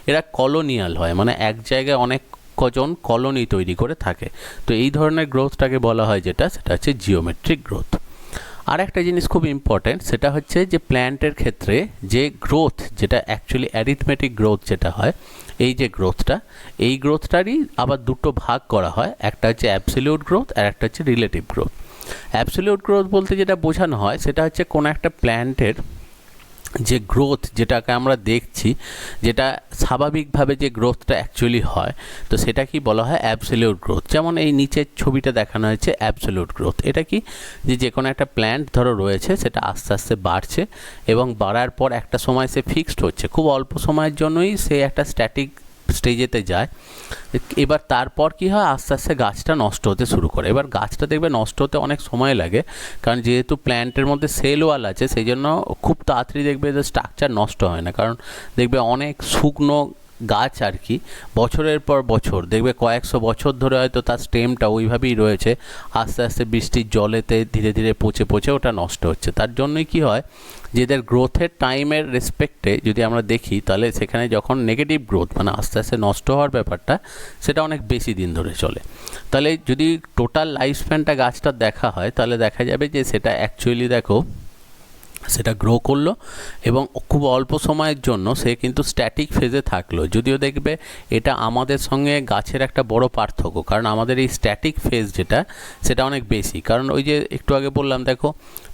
এরা কলোনিয়াল হয়, মানে এক জায়গায় অনেক কজন কলোনি তৈরি করে থাকে। তো এই ধরনের গ্রোথটাকে বলা হয় যেটা, সেটা হচ্ছে জিওমেট্রিক গ্রোথ। আর একটা জিনিস খুব ইম্পর্ট্যান্ট, সেটা হচ্ছে যে প্ল্যান্টের ক্ষেত্রে যে গ্রোথ, যেটা অ্যাকচুয়ালি অ্যারিথমেটিক গ্রোথ যেটা হয়, এই যে গ্রোথটা, এই গ্রোথটারই আবার দুটো ভাগ করা হয়, একটা হচ্ছে অ্যাবসলিউট গ্রোথ আর একটা হচ্ছে রিলেটিভ গ্রোথ। অ্যাবসলিউট গ্রোথ বলতে যেটা বোঝানো হয়, সেটা হচ্ছে কোনো একটা প্ল্যান্টের যে গ্রোথ যেটাকে আমরা দেখছি, যেটা স্বাভাবিকভাবে যে গ্রোথটা অ্যাকচুয়ালি হয়, তো সেটা কি বলা হয় অ্যাবসলিউট গ্রোথ। যেমন এই নিচের ছবিটা দেখানো হয়েছে অ্যাবসলিউট গ্রোথ। এটা কি, যে কোনো একটা প্ল্যান্ট ধরো রয়েছে, সেটা আস্তে আস্তে বাড়ছে এবং বাড়ার পর একটা সময় সে ফিক্সড হচ্ছে, খুব অল্প সময়ের জন্যই সে একটা স্ট্যাটিক স্টেজেতে যায়। এবার তারপর কি হয়, আস্তে আস্তে গাছটা নষ্ট হতে শুরু করে। এবার গাছটা দেখবে নষ্ট হতে অনেক সময় লাগে, কারণ যেহেতু প্ল্যান্টের মধ্যে সেল ওয়াল আছে, সেই জন্য খুব তাড়াতাড়ি দেখবে যে স্ট্রাকচার নষ্ট হয় না। কারণ দেখবে অনেক শুকনো গাছ আর কি, বছরের পর বছর দেখবে কয়েকশো বছর ধরে হয়তো তার স্টেমটা ওইভাবেই রয়েছে, আস্তে আস্তে বৃষ্টির জলেতে ধীরে ধীরে পচে পচে ওটা নষ্ট হচ্ছে। তার জন্যই কি হয়, যে এদের গ্রোথের টাইমের রেসপেক্টে যদি আমরা দেখি, তাহলে সেখানে যখন নেগেটিভ গ্রোথ মানে আস্তে আস্তে নষ্ট হওয়ার ব্যাপারটা, সেটা অনেক বেশি দিন ধরে চলে। তাহলে যদি টোটাল লাইফ স্প্যানটা গাছটার দেখা হয়, তাহলে দেখা যাবে যে সেটা অ্যাকচুয়ালি দেখো সেটা গ্রো করলো এবং খুব অল্প সময়ের জন্য সে কিন্তু স্ট্যাটিক ফেজে থাকলো। যদিও দেখবে এটা আমাদের সঙ্গে গাছের একটা বড় পার্থক্য, কারণ আমাদের এই স্ট্যাটিক ফেজ যেটা, সেটা অনেক বেশি। কারণ ওই যে একটু আগে বললাম, দেখো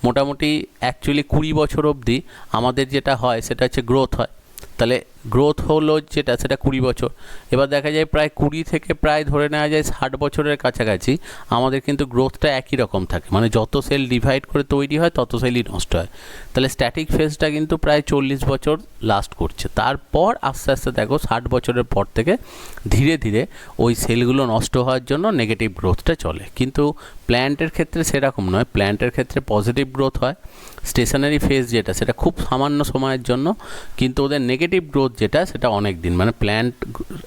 মোটামুটি অ্যাকচুয়ালি 20 বছর অবধি আমাদের যেটা হয় সেটা হচ্ছে গ্রোথ হয়। তাহলে গ্রোথ হলো যেটা, সেটা 20 বছর। এবার দেখা যায় প্রায় 20 থেকে প্রায় ধরে নেওয়া যায় 60 বছরের কাছাকাছি আমাদের কিন্তু গ্রোথটা একই রকম থাকে, মানে যত সেল ডিভাইড করে তৈরি হয় তত সেলই নষ্ট হয়। তাহলে স্ট্যাটিক ফেজটা কিন্তু প্রায় 40 বছর লাস্ট করছে। তারপর আস্তে আস্তে দেখো 60 বছরের পর থেকে ধীরে ধীরে ওই সেলগুলো নষ্ট হওয়ার জন্য নেগেটিভ গ্রোথটা চলে। কিন্তু প্ল্যান্টের ক্ষেত্রে সেরকম নয়, প্ল্যান্টের ক্ষেত্রে পজিটিভ গ্রোথ হয়। স্টেশনারি ফেজ যেটা, সেটা খুব সামান্য সময়ের জন্য, কিন্তু ওদের নেগেটিভ গ্রোথ যেটা, সেটা অনেক দিন। মানে প্ল্যান্ট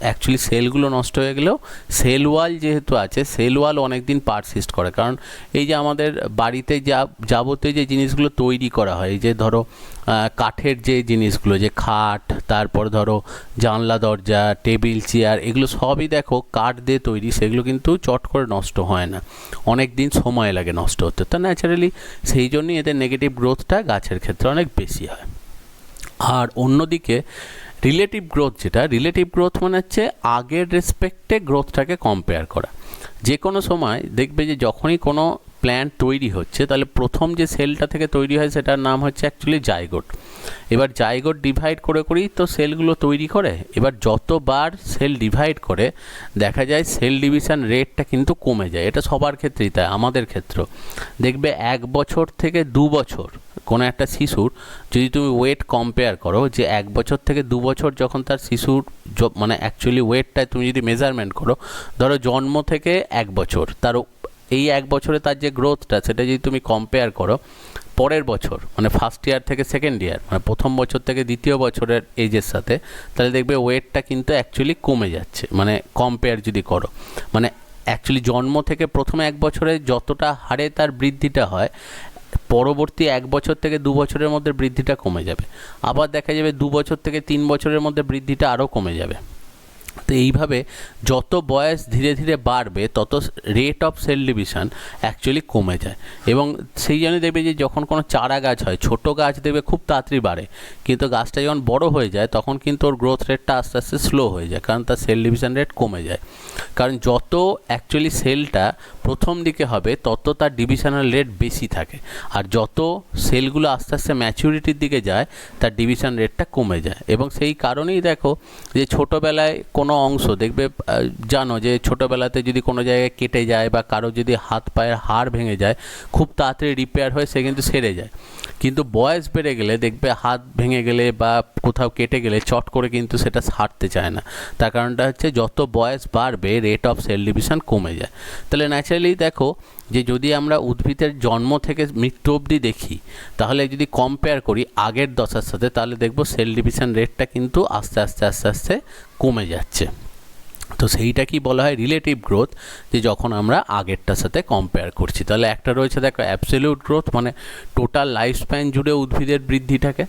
অ্যাকচুয়ালি সেলগুলো নষ্ট হয়ে গেলেও সেল ওয়াল যেহেতু আছে, সেল ওয়াল অনেক দিন পারসিস্ট করে। কারণ এই যে আমাদের বাড়িতে যাবতীয় যে জিনিসগুলো তৈরি করা হয়, এই যে ধরো কাঠের যে জিনিসগুলো, যে খাট, তারপর ধরো জানলা দরজা, টেবিল চেয়ার, এগুলো সবই দেখো কাঠ দিয়ে তৈরি, সেগুলো কিন্তু চট করে নষ্ট হয় না, অনেক দিন সময় লাগে নষ্ট হতে। তো ন্যাচারালি সেই জন্যই এদের নেগেটিভ গ্রোথটা গাছের ক্ষেত্রে অনেক বেশি হয়। আর অন্যদিকে রিলেটিভ গ্রোথ যেটা, রিলেটিভ গ্রোথ মানে হচ্ছে আগের রেসপেক্টে গ্রোথটাকে কম্পেয়ার করা। যে কোনো সময় দেখবে যে যখনই কোনো প্ল্যান্ট তৈরি হচ্ছে, তাহলে প্রথম যে সেলটা থেকে তৈরি হয় সেটার নাম হচ্ছে অ্যাকচুয়ালি জাইগোট। এবার জাইগোট ডিভাইড করে করেই তো সেলগুলো তৈরি করে। এবার যতবার সেল ডিভাইড করে দেখা যায় সেল ডিভিশন রেটটা কিন্তু কমে যায়। এটা সবার ক্ষেত্রেই তাই, আমাদের ক্ষেত্রেও দেখবে 1 বছর থেকে 2 বছর কোনো একটা শিশুর যদি তুমি ওয়েট কম্পেয়ার করো, যে 1 বছর থেকে 2 বছর যখন তার শিশুর মানে অ্যাকচুয়ালি ওয়েটটায় তুমি যদি মেজারমেন্ট করো, ধরো জন্ম থেকে 1 বছর, তার এই 1 বছরে তার যে গ্রোথটা, সেটা যদি তুমি কম্পেয়ার করো পরের বছর, মানে ফার্স্ট ইয়ার থেকে সেকেন্ড ইয়ার, মানে প্রথম বছর থেকে দ্বিতীয় বছরের এজের সাথে, তাহলে দেখবে ওয়েটটা কিন্তু অ্যাকচুয়ালি কমে যাচ্ছে। মানে কম্পেয়ার যদি করো, মানে অ্যাকচুয়ালি জন্ম থেকে প্রথমে 1 বছরে যতটা হারে তার বৃদ্ধিটা হয়, পরবর্তী 1 বছর থেকে 2 বছরের মধ্যে বৃদ্ধিটা কমে যাবে। আবার দেখা যাবে 2 বছর থেকে 3 বছরের মধ্যে বৃদ্ধিটা আরও কমে যাবে। তো এইভাবে যত বয়স ধীরে ধীরে বাড়বে, তত rate of cell division actually কমে যায়। এবং সেই জন্য দেখবে যে যখন কোনো চারা গাছ হয়, ছোট গাছ দেখবে খুব তাড়াতাড়ি বাড়ে, কিন্তু গাছটা যখন বড় হয়ে যায় তখন কিন্তু ওর গ্রোথ রেটটা আস্তে আস্তে স্লো হয়ে যায়, কারণ তার সেল ডিভিশন রেট কমে যায়। কারণ যত অ্যাকচুয়ালি সেলটা প্রথম দিকে হবে, তত তার ডিভিশনাল রেট বেশি থাকে, আর যত সেলগুলো আস্তে আস্তে ম্যাচুরিটির দিকে যায়, তার ডিভিশন রেটটা কমে যায়। এবং সেই কারণেই দেখো যে ছোটোবেলায় কোনো অংশ দেখবে, জানো যে ছোটোবেলাতে যদি কোনো জায়গায় কেটে যায় বা কারো যদি হাত পায়ের হাড় ভেঙে যায়, খুব তাড়াতাড়ি রিপেয়ার হয়ে সে কিন্তু সেরে যায়। কিন্তু বয়স বেড়ে গেলে দেখবে হাত ভেঙে গেলে বা কোথাও কেটে গেলে চট করে কিন্তু সেটা সারতে চায় না। তার কারণটা হচ্ছে যত বয়স বাড়বে রেট অফ সেল ডিভিশন কমে যায়। তাহলে ন্যাচারালি দেখো যে যদি আমরা উদ্ভিদের জন্ম থেকে মৃত্যু অবধি দেখি, তাহলে যদি কম্পেয়ার করি আগের দশার সাথে, তাহলে দেখব সেল ডিভিশন রেটটা কিন্তু আস্তে আস্তে আস্তে আস্তে কমে যাচ্ছে। তো সেইটা কি বলা হয় রিলেটিভ গ্রোথ, যে যখন আমরা আগেরটার সাথে কম্পেয়ার করছি। তাহলে একটা রয়েছে দেখো অ্যাবসলিউট গ্রোথ, মানে টোটাল লাইফ স্প্যান জুড়ে উদ্ভিদের বৃদ্ধিটাকে,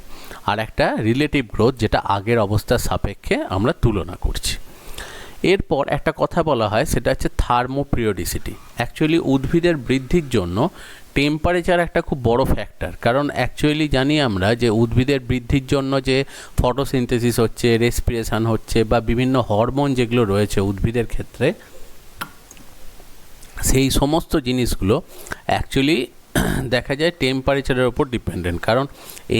আর একটা রিলেটিভ গ্রোথ যেটা আগের অবস্থার সাপেক্ষে আমরা তুলনা করছি। এরপর একটা কথা বলা হয়, সেটা হচ্ছে থার্মোপিরিওডিসিটি। অ্যাকচুয়ালি উদ্ভিদের বৃদ্ধির জন্য টেম্পারেচার একটা খুব বড় ফ্যাক্টর। কারণ অ্যাকচুয়ালি জানি আমরা যে উদ্ভিদের বৃদ্ধির জন্য যে ফটোসিনথেসিস হচ্ছে, রেসপিরেশন হচ্ছে, বা বিভিন্ন হরমোন যেগুলো রয়েছে উদ্ভিদের ক্ষেত্রে, সেই সমস্ত জিনিসগুলো অ্যাকচুয়ালি দেখা যায় টেম্পারেচারের ওপর ডিপেন্ডেন্ট, কারণ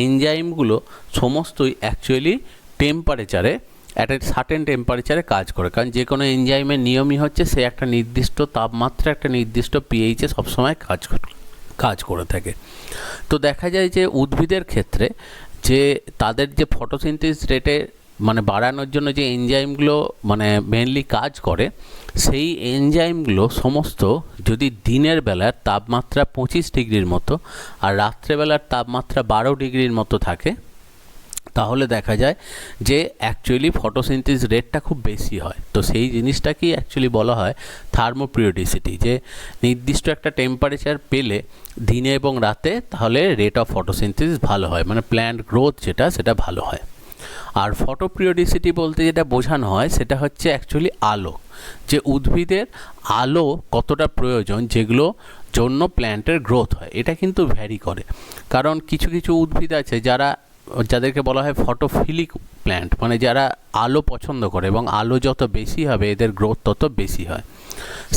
এনজাইমগুলো সমস্তই অ্যাকচুয়ালি টেম্পারেচারে একটা সার্টেন টেম্পারেচারে কাজ করে, কারণ যে কোনো এনজাইমের নিয়মই হচ্ছে সে একটা নির্দিষ্ট তাপমাত্রা একটা নির্দিষ্ট পিএইচে সবসময় কাজ করে থাকে। তো দেখা যায় যে উদ্ভিদের ক্ষেত্রে যে তাদের যে ফটোসিনথেসিস রেটে মানে বাড়ানোর জন্য যে এনজাইমগুলো মানে মেনলি কাজ করে, সেই এনজাইমগুলো সমস্ত যদি দিনের বেলার তাপমাত্রা 25 ডিগ্রির মতো আর রাত্রেবেলার তাপমাত্রা 12 ডিগ্রির মতো থাকে, তাহলে দেখা যায় যে অ্যাকচুয়ালি ফটোসিনথেসিস রেটটা খুব বেশি হয়। তো সেই জিনিসটাকেই অ্যাকচুয়ালি বলা হয় থার্মোপিরিওডিসিটি, যে নির্দিষ্ট একটা টেম্পারেচার পেলে দিনে এবং রাতে তাহলে রেট অফ ফটোসিনথেসিস ভালো হয়, মানে প্ল্যান্ট গ্রোথ সেটা ভালো হয়। আর ফটোপিরিওডিসিটি বলতে যেটা বোঝানো হয় সেটা হচ্ছে অ্যাকচুয়ালি আলো, যে উদ্ভিদের আলো কতটা প্রয়োজন যেগুলো জন্য প্ল্যান্টের গ্রোথ হয়, এটা কিন্তু ভ্যারি করে। কারণ কিছু কিছু উদ্ভিদ আছে যাদেরকে বলা হয় ফটোফিলিক প্ল্যান্ট, মানে যারা আলো পছন্দ করে এবং আলো যত বেশি হবে এদের গ্রোথ তত বেশি হয়।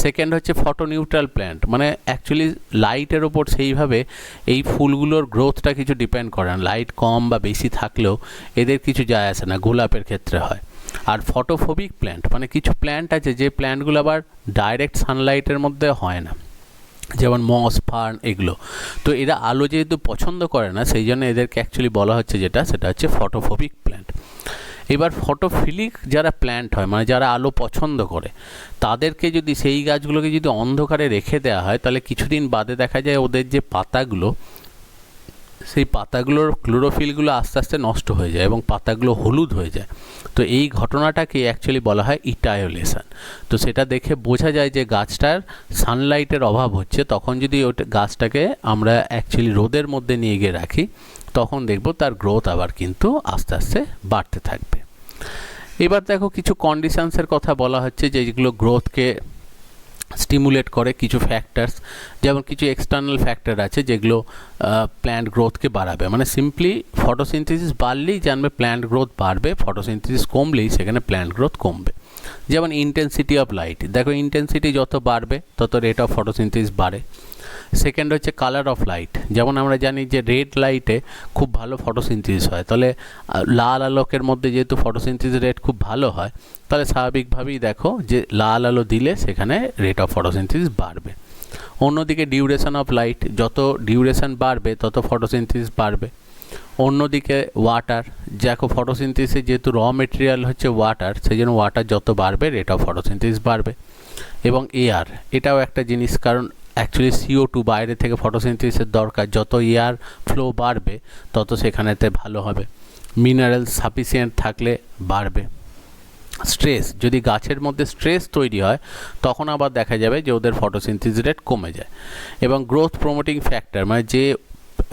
সেকেন্ড হচ্ছে ফটো নিউট্রাল প্ল্যান্ট, মানে অ্যাকচুয়ালি লাইটের ওপর সেইভাবে এই ফুলগুলোর গ্রোথটা কিছু ডিপেন্ড করে না, লাইট কম বা বেশি থাকলেও এদের কিছু যায় আসে না, গোলাপের ক্ষেত্রে হয়। আর ফটোফোবিক প্ল্যান্ট, মানে কিছু প্ল্যান্ট আছে যে প্ল্যান্টগুলো আবার ডাইরেক্ট সানলাইটের মধ্যে হয় না, যেমন মস ফার্ন এগুলো। তো এরা আলো যেহেতু পছন্দ করে না সেই জন্য এদেরকে অ্যাকচুয়ালি বলা হচ্ছে সেটা হচ্ছে ফটোফোবিক প্ল্যান্ট। এবার ফটোফিলিক যারা প্ল্যান্ট হয়, মানে যারা আলো পছন্দ করে, তাদেরকে যদি সেই গাছগুলোকে যদি অন্ধকারে রেখে দেওয়া হয় তাহলে কিছুদিন বাদে দেখা যায় ওদের যে পাতাগুলো, সেই পাতাগুলোর ক্লোরোফিলগুলো আস্তে আস্তে নষ্ট হয়ে যায় এবং পাতাগুলো হলুদ হয়ে যায়। তো এই ঘটনাটাকে অ্যাকচুয়ালি বলা হয় ইটায়োলেশন। তো সেটা দেখে বোঝা যায় যে গাছটার সানলাইটের অভাব হচ্ছে, তখন যদি ওটা গাছটাকে আমরা অ্যাকচুয়ালি রোদের মধ্যে নিয়ে গিয়ে রাখি তখন দেখব তার গ্রোথ আবার কিন্তু আস্তে আস্তে বাড়তে থাকবে। এবার দেখো কিছু কন্ডিশনসের কথা বলা হচ্ছে যেগুলো গ্রোথকে স্টিমুলেট করে, কিছু ফ্যাক্টরস, যেমন কিছু এক্সটার্নাল ফ্যাক্টর আছে যেগুলো প্ল্যান্ট গ্রোথকে বাড়াবে, মানে সিম্পলি ফটোসিনথেসিস বাড়লেই জানবে প্ল্যান্ট গ্রোথ বাড়বে, ফটোসিনথেসিস কমলেই সেখানে প্ল্যান্ট গ্রোথ কমবে। যেমন ইন্টেন্সিটি অফ লাইট, দেখো ইন্টেন্সিটি যত বাড়বে তত রেট অফ ফটোসিনথেসিস বাড়ে। সেকেন্ড হচ্ছে কালার অফ লাইট, যেমন আমরা জানি যে রেড লাইটে খুব ভালো ফটোসিনথেসিস হয়, তাহলে লাল আলোকের মধ্যে যেহেতু ফটোসিনথেসিস রেট খুব ভালো হয় তাহলে স্বাভাবিকভাবেই দেখো যে লাল আলো দিলে সেখানে রেট অফ ফটোসিনথেসিস বাড়বে। অন্যদিকে ডিউরেশন অফ লাইট, যত ডিউরেশন বাড়বে তত ফটোসিনথেসিস বাড়বে। অন্যদিকে ওয়াটার, দেখো ফটোসিনথেসিস যেহেতু র মেটেরিয়াল হচ্ছে ওয়াটার, সেই জন্য ওয়াটার যত বাড়বে রেট অফ ফটোসিনথেসিস বাড়বে। এবং এয়ার, এটাও একটা জিনিস, কারণ অ্যাকচুয়ালি CO2 বাইরে থেকে ফটোসিনথেসিসের দরকার, যত এয়ার ফ্লো বাড়বে তত সেখানেতে ভালো হবে। মিনারেল সাফিসিয়েন্ট থাকলে বাড়বে। স্ট্রেস, যদি গাছের মধ্যে স্ট্রেস তৈরি হয় তখন আবার দেখা যাবে যে ওদের ফটোসিনথেসিস রেট কমে যায়। এবং গ্রোথ প্রমোটিং ফ্যাক্টর, মানে যে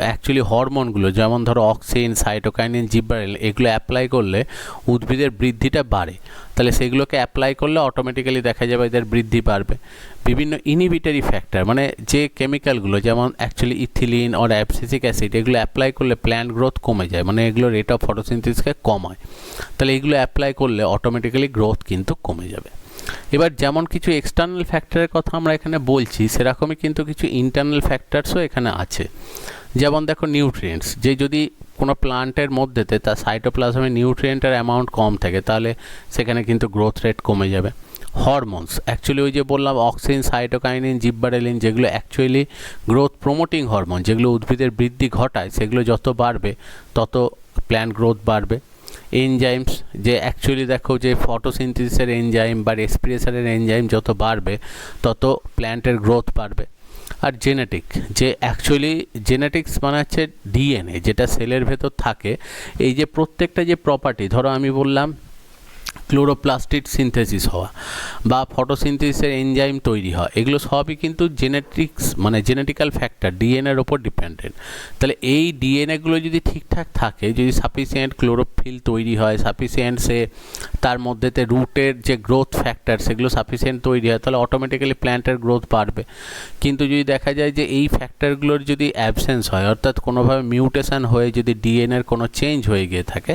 অ্যাকচুয়ালি হরমোনগুলো, যেমন ধরো অক্সিন, সাইটোকাইনিন, জিব্বারেল, এগুলো অ্যাপ্লাই করলে উদ্ভিদের বৃদ্ধিটা বাড়ে, তাহলে সেগুলোকে অ্যাপ্লাই করলে অটোমেটিক্যালি দেখা যাবে এদের বৃদ্ধি বাড়বে। বিভিন্ন ইনহিবিটরি ফ্যাক্টর, মানে যে কেমিক্যালগুলো যেমন actually ethylene or abscisic acid, এগুলো অ্যাপ্লাই করলে প্ল্যান্ট গ্রোথ কমে যায়, মানে এগুলো রেট অফ ফটোসিনথেসিসকে কমায়, তাহলে এগুলো অ্যাপ্লাই করলে অটোমেটিক্যালি গ্রোথ কিন্তু কমে যাবে। এবার যেমন কিছু এক্সটার্নাল ফ্যাক্টরের কথা আমরা এখানে বলছি, সেরকমই কিন্তু কিছু ইন্টারনাল ফ্যাক্টরসও এখানে আছে। যেমন দেখো নিউট্রিয়েন্টস, যে যদি কোনো প্লান্টের মধ্যেতে তার সাইটোপ্লাজমে নিউট্রিয়েন্টের অ্যামাউন্ট কম থাকে তাহলে সেখানে কিন্তু গ্রোথ রেট কমে যাবে। হরমোনস, অ্যাকচুয়ালি ওই যে বললাম অক্সিন, সাইটোকাইনিন, জিব্বারেলিন, যেগুলো অ্যাকচুয়ালি গ্রোথ প্রমোটিং হরমোন, যেগুলো উদ্ভিদের বৃদ্ধি ঘটায়, সেগুলো যত বাড়বে তত প্ল্যান্ট গ্রোথ বাড়বে। এনজাইমস, যে অ্যাকচুয়ালি দেখো যে ফটোসিনথেসিসের এনজাইম বা রেসপিরেশনের এনজাইম যত বাড়বে তত প্ল্যান্টের গ্রোথ বাড়বে। আর জেনেটিক, যে অ্যাকচুয়ালি জেনেটিক্স মানে হচ্ছে ডিএনএ, যেটা সেলের ভেতর থাকে, এই যে প্রত্যেকটা যে প্রপার্টি, ধরো আমি বললাম ক্লোরোপ্লাস্টিড সিনথেসিস হওয়া বা ফটোসিনথেসিসের এনজাইম তৈরি হয়, এগুলো সবই কিন্তু জেনেটিক্স মানে জেনেটিক্যাল ফ্যাক্টর, ডিএনএর ওপর ডিপেন্ডেন্ট। তাহলে এই ডিএনএগুলো যদি ঠিকঠাক থাকে, যদি সাফিসিয়েন্ট ক্লোরোফিল তৈরি হয়, সাফিসিয়েন্ট সে তার মধ্যেতে রুটের যে গ্রোথ ফ্যাক্টর সেগুলো সাফিসিয়েন্ট তৈরি হয়, তাহলে অটোমেটিক্যালি প্ল্যান্টের গ্রোথ বাড়বে। কিন্তু যদি দেখা যায় যে এই ফ্যাক্টরগুলোর যদি অ্যাবসেন্স হয়, অর্থাৎ কোনোভাবে মিউটেশন হয়ে যদি ডিএনএর কোনো চেঞ্জ হয়ে গিয়ে থাকে,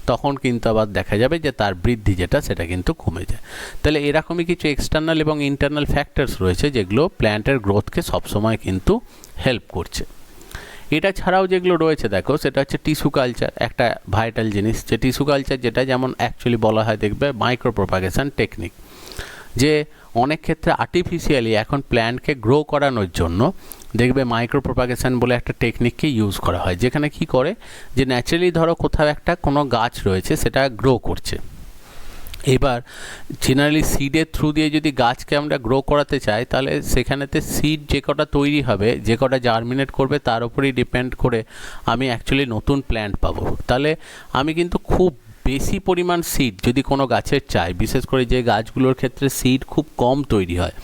তখন কিন্তু আবার দেখা যাবে যে তার বৃদ্ধি যেটা সেটা কিন্তু কমে যায়। তাহলে এরকমই কিছু এক্সটার্নাল এবং ইন্টারনাল ফ্যাক্টরস রয়েছে যেগুলো প্ল্যান্টের গ্রোথকে সবসময় কিন্তু হেল্প করছে। এটা ছাড়াও যেগুলো রয়েছে দেখো, সেটা হচ্ছে টিস্যু কালচার, একটা ভাইটাল জিনিস। যে টিস্যু কালচার যেটা যেমন অ্যাকচুয়ালি বলা হয় দেখবে মাইক্রো প্রপাগেশন টেকনিক, যে অনেক ক্ষেত্রে আর্টিফিশিয়ালি এখন প্ল্যান্টকে গ্রো করানোর জন্য দেখবে মাইক্রো প্রপাগেশন বলে একটা টেকনিককে ইউজ করা হয়, যেখানে কি করে যে ন্যাচারালি ধরো কোথাও একটা কোনো গাছ রয়েছে সেটা গ্রো করছে, এবার জেনারেলি সিডের থ্রু দিয়ে যদি গাছকে আমরা গ্রো করাতে চাই তাহলে সেখানেতে সিড যে কটা তৈরি হবে, যে কটা জার্মিনেট করবে তার উপরেই ডিপেন্ড করে আমি অ্যাকচুয়ালি নতুন প্ল্যান্ট পাবো। তাহলে আমি কিন্তু খুব বেশি পরিমাণ সিড যদি কোনো গাছের চাই, বিশেষ করে যে গাছগুলোর ক্ষেত্রে সিড খুব কম তৈরি হয়,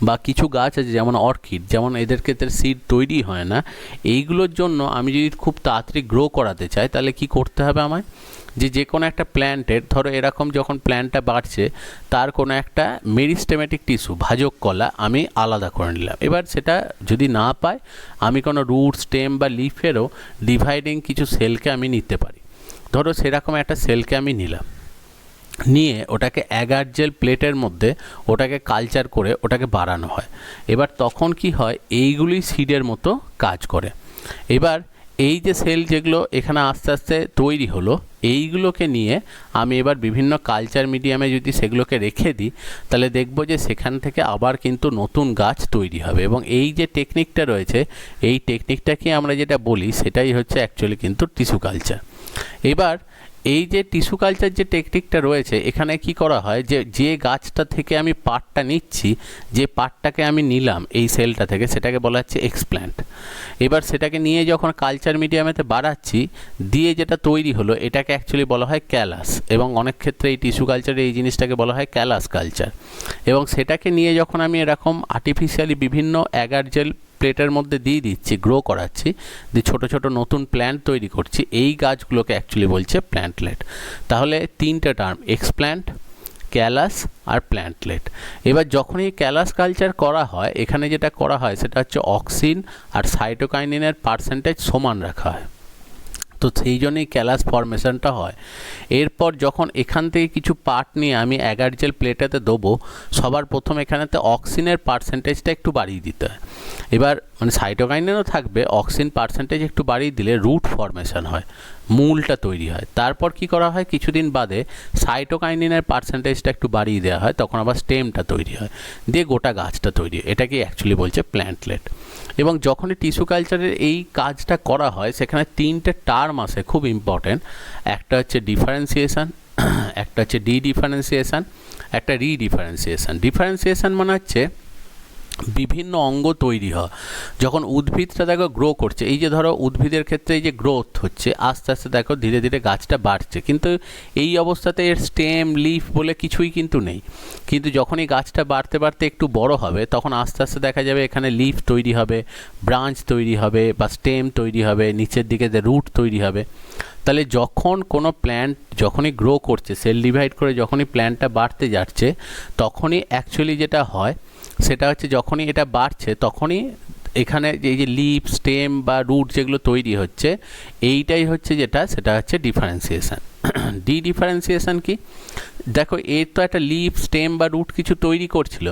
বা কিছু গাছ আছে যেমন অর্কিড, যেমন এদের ক্ষেত্রে সিড তৈরি হয় না, এইগুলোর জন্য আমি যদি খুব তাড়াতাড়ি গ্রো করাতে চাই তাহলে কি করতে হবে আমায়, যে কোনো একটা প্ল্যান্টের ধরো এরকম যখন প্ল্যান্টটা বাড়ছে তার কোনো একটা মেরিস্টেমেটিক টিস্যু ভাজক কলা আমি আলাদা করে নিলাম। এবার সেটা যদি না পাই আমি কোনো রুট স্টেম বা লিফেরও ডিভাইডিং কিছু সেলকে আমি নিতে পারি। ধরো সেরকম একটা সেলকে আমি নিলাম, নিয়ে ওটাকে অ্যাগার জেল প্লেটের মধ্যে ওটাকে কালচার করে ওটাকে বাড়ানো হয়। এবার তখন কি হয়, এইগুলি সিডের মতো কাজ করে। এবার এই যে সেল যেগুলো এখানে আস্তে আস্তে তৈরি হলো, এইগুলোকে নিয়ে আমি এবার বিভিন্ন কালচার মিডিয়ামে যদি সেগুলোকে রেখে দিই তাহলে দেখব যে সেখান থেকে আবার কিন্তু নতুন গাছ তৈরি হবে। এবং এই যে টেকনিকটা রয়েছে এই টেকনিকটাকে আমরা যেটা বলি সেটাই হচ্ছে অ্যাকচুয়ালি কিন্তু টিস্যু কালচার। এবার এই যে টিস্যু কালচার যে টেকনিকটা রয়েছে এখানে কি করা হয়, যে গাছটা থেকে আমি পার্টটা নিচ্ছি, যে পার্টটাকে আমি নিলাম এই সেলটা থেকে, সেটাকে বলা হচ্ছে এক্সপ্ল্যান্ট। এবার সেটাকে নিয়ে যখন কালচার মিডিয়ামেতে বাড়াচ্ছি, দিয়ে যেটা তৈরি হলো এটাকে অ্যাকচুয়ালি বলা হয় ক্যালাস, এবং অনেক ক্ষেত্রে এই টিস্যু কালচারে এই জিনিসটাকে বলা হয় ক্যালাস কালচার। এবং সেটাকে নিয়ে যখন আমি এরকম আর্টিফিশিয়ালি বিভিন্ন অ্যাগার জেল প্লেটের মধ্যে দিয়ে দিচ্ছি, গ্রো করাচ্ছি, দিয়ে ছোটো ছোটো নতুন প্ল্যান্ট তৈরি করছি, এই গাছগুলোকে অ্যাকচুয়ালি বলছে প্ল্যান্টলেট। তাহলে তিনটে টার্ম, এক্সপ্ল্যান্ট, ক্যালাস আর প্ল্যান্টলেট। এবার যখনই ক্যালাস কালচার করা হয় এখানে যেটা করা হয় সেটা হচ্ছে অক্সিন আর সাইটোকাইনিনের পার্সেন্টেজ সমান রাখা হয়, তো সেই জন্যই ক্যালাস ফর্মেশনটা হয়। এরপর যখন এখান থেকে কিছু পার্ট নিয়ে আমি অ্যাগার জেল প্লেটেতে দেবো, সবার প্রথম এখানেতে অক্সিনের পার্সেন্টেজটা একটু বাড়িয়ে দিতে হয়। এবার মানে সাইটোকাইনেরও থাকবে, অক্সিন পার্সেন্টেজ একটু বাড়িয়ে দিলে রুট ফর্মেশন হয়, মূলটা তৈরি হয়। তারপর কি করা হয়, কিছুদিন বাদে সাইটোকাইনিনের পার্সেন্টেজটা একটু বাড়িয়ে দেওয়া হয়, তখন আবার স্টেমটা তৈরি হয়, দিয়ে গোটা গাছটা তৈরি হয়। এটাকে অ্যাকচুয়ালি বলছে প্ল্যান্টলেট। এবং যখনই টিস্যু কালচারের এই কাজটা করা হয় সেখানে তিনটে টার্ম আসে খুব ইম্পর্টেন্ট, একটা হচ্ছে ডিফারেন্সিয়েশন, একটা হচ্ছে ডিফারেন্সিয়েশন, একটা রিডিফারেন্সিয়েশন। ডিফারেন্সিয়েশন মানে হচ্ছে বিভিন্ন অঙ্গ তৈরি হয় যখন উদ্ভিদটা দেখো গ্রো করছে। এই যে ধরো উদ্ভিদের ক্ষেত্রে এই যে গ্রোথ হচ্ছে, আস্তে আস্তে দেখো ধীরে ধীরে গাছটা বাড়ছে, কিন্তু এই অবস্থাতে এর স্টেম লিফ বলে কিছুই কিন্তু নেই। কিন্তু যখনই গাছটা বাড়তে বাড়তে একটু বড় হবে তখন আস্তে আস্তে দেখা যাবে এখানে লিফ তৈরি হবে, ব্রাঞ্চ তৈরি হবে বা স্টেম তৈরি হবে, নিচের দিকে যে রুট তৈরি হবে। তাহলে যখন কোনো প্ল্যান্ট যখনই গ্রো করছে, সেল ডিভাইড করে যখনই প্ল্যান্টটা বাড়তে যাচ্ছে, তখনই অ্যাকচুয়ালি যেটা হয় সেটা হচ্ছে যখনই এটা বাড়ছে তখনই এখানে এই যে লিফ স্টেম বা রুট যেগুলো তৈরি হচ্ছে এইটাই হচ্ছে যেটা, সেটা হচ্ছে ডিফারেন্সিয়েশন। ডিফারেন্সিয়েশন কি, দেখো এর তো একটা লিফ স্টেম বা রুট কিছু তৈরি করছিল,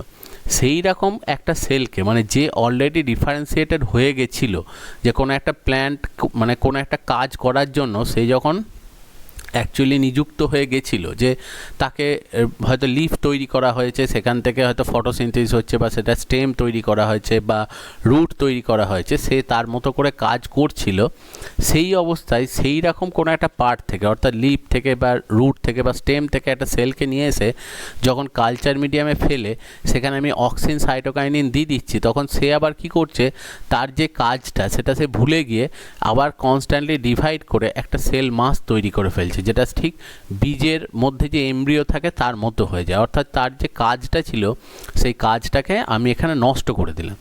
সেই রকম একটা সেলকে মানে যে অলরেডি ডিফারেন্সিয়েটেড হয়ে গেছিলো, যে কোনো একটা প্ল্যান্ট মানে কোনো একটা কাজ করার জন্য সে যখন অ্যাকচুয়ালি নিযুক্ত হয়ে গেছিলো, যে তাকে হয়তো লিফ তৈরি করা হয়েছে, সেখান থেকে হয়তো ফটোসিনথেসিস হচ্ছে বা সেটা স্টেম তৈরি করা হয়েছে বা রুট তৈরি করা হয়েছে, সে তার মতো করে কাজ করছিল। সেই অবস্থায় সেই রকম কোনো একটা পার্ট থেকে অর্থাৎ লিফ থেকে বা রুট থেকে বা স্টেম থেকে একটা সেলকে নিয়ে এসে যখন কালচার মিডিয়ামে ফেলে সেখানে আমি অক্সিন সাইটোকাইনিন দিয়ে দিচ্ছি, তখন সে আবার কি করছে, তার যে কাজটা সেটা সে ভুলে গিয়ে আবার কনস্ট্যান্টলি ডিভাইড করে একটা সেল মাস তৈরি করে ফেলছে, যেটা ঠিক বীজের মধ্যে যে এমব্রিও থাকে তার মতো হয়ে যায়। অর্থাৎ তার যে কাজটা ছিল সেই কাজটাকে আমি এখানে নষ্ট করে দিলাম।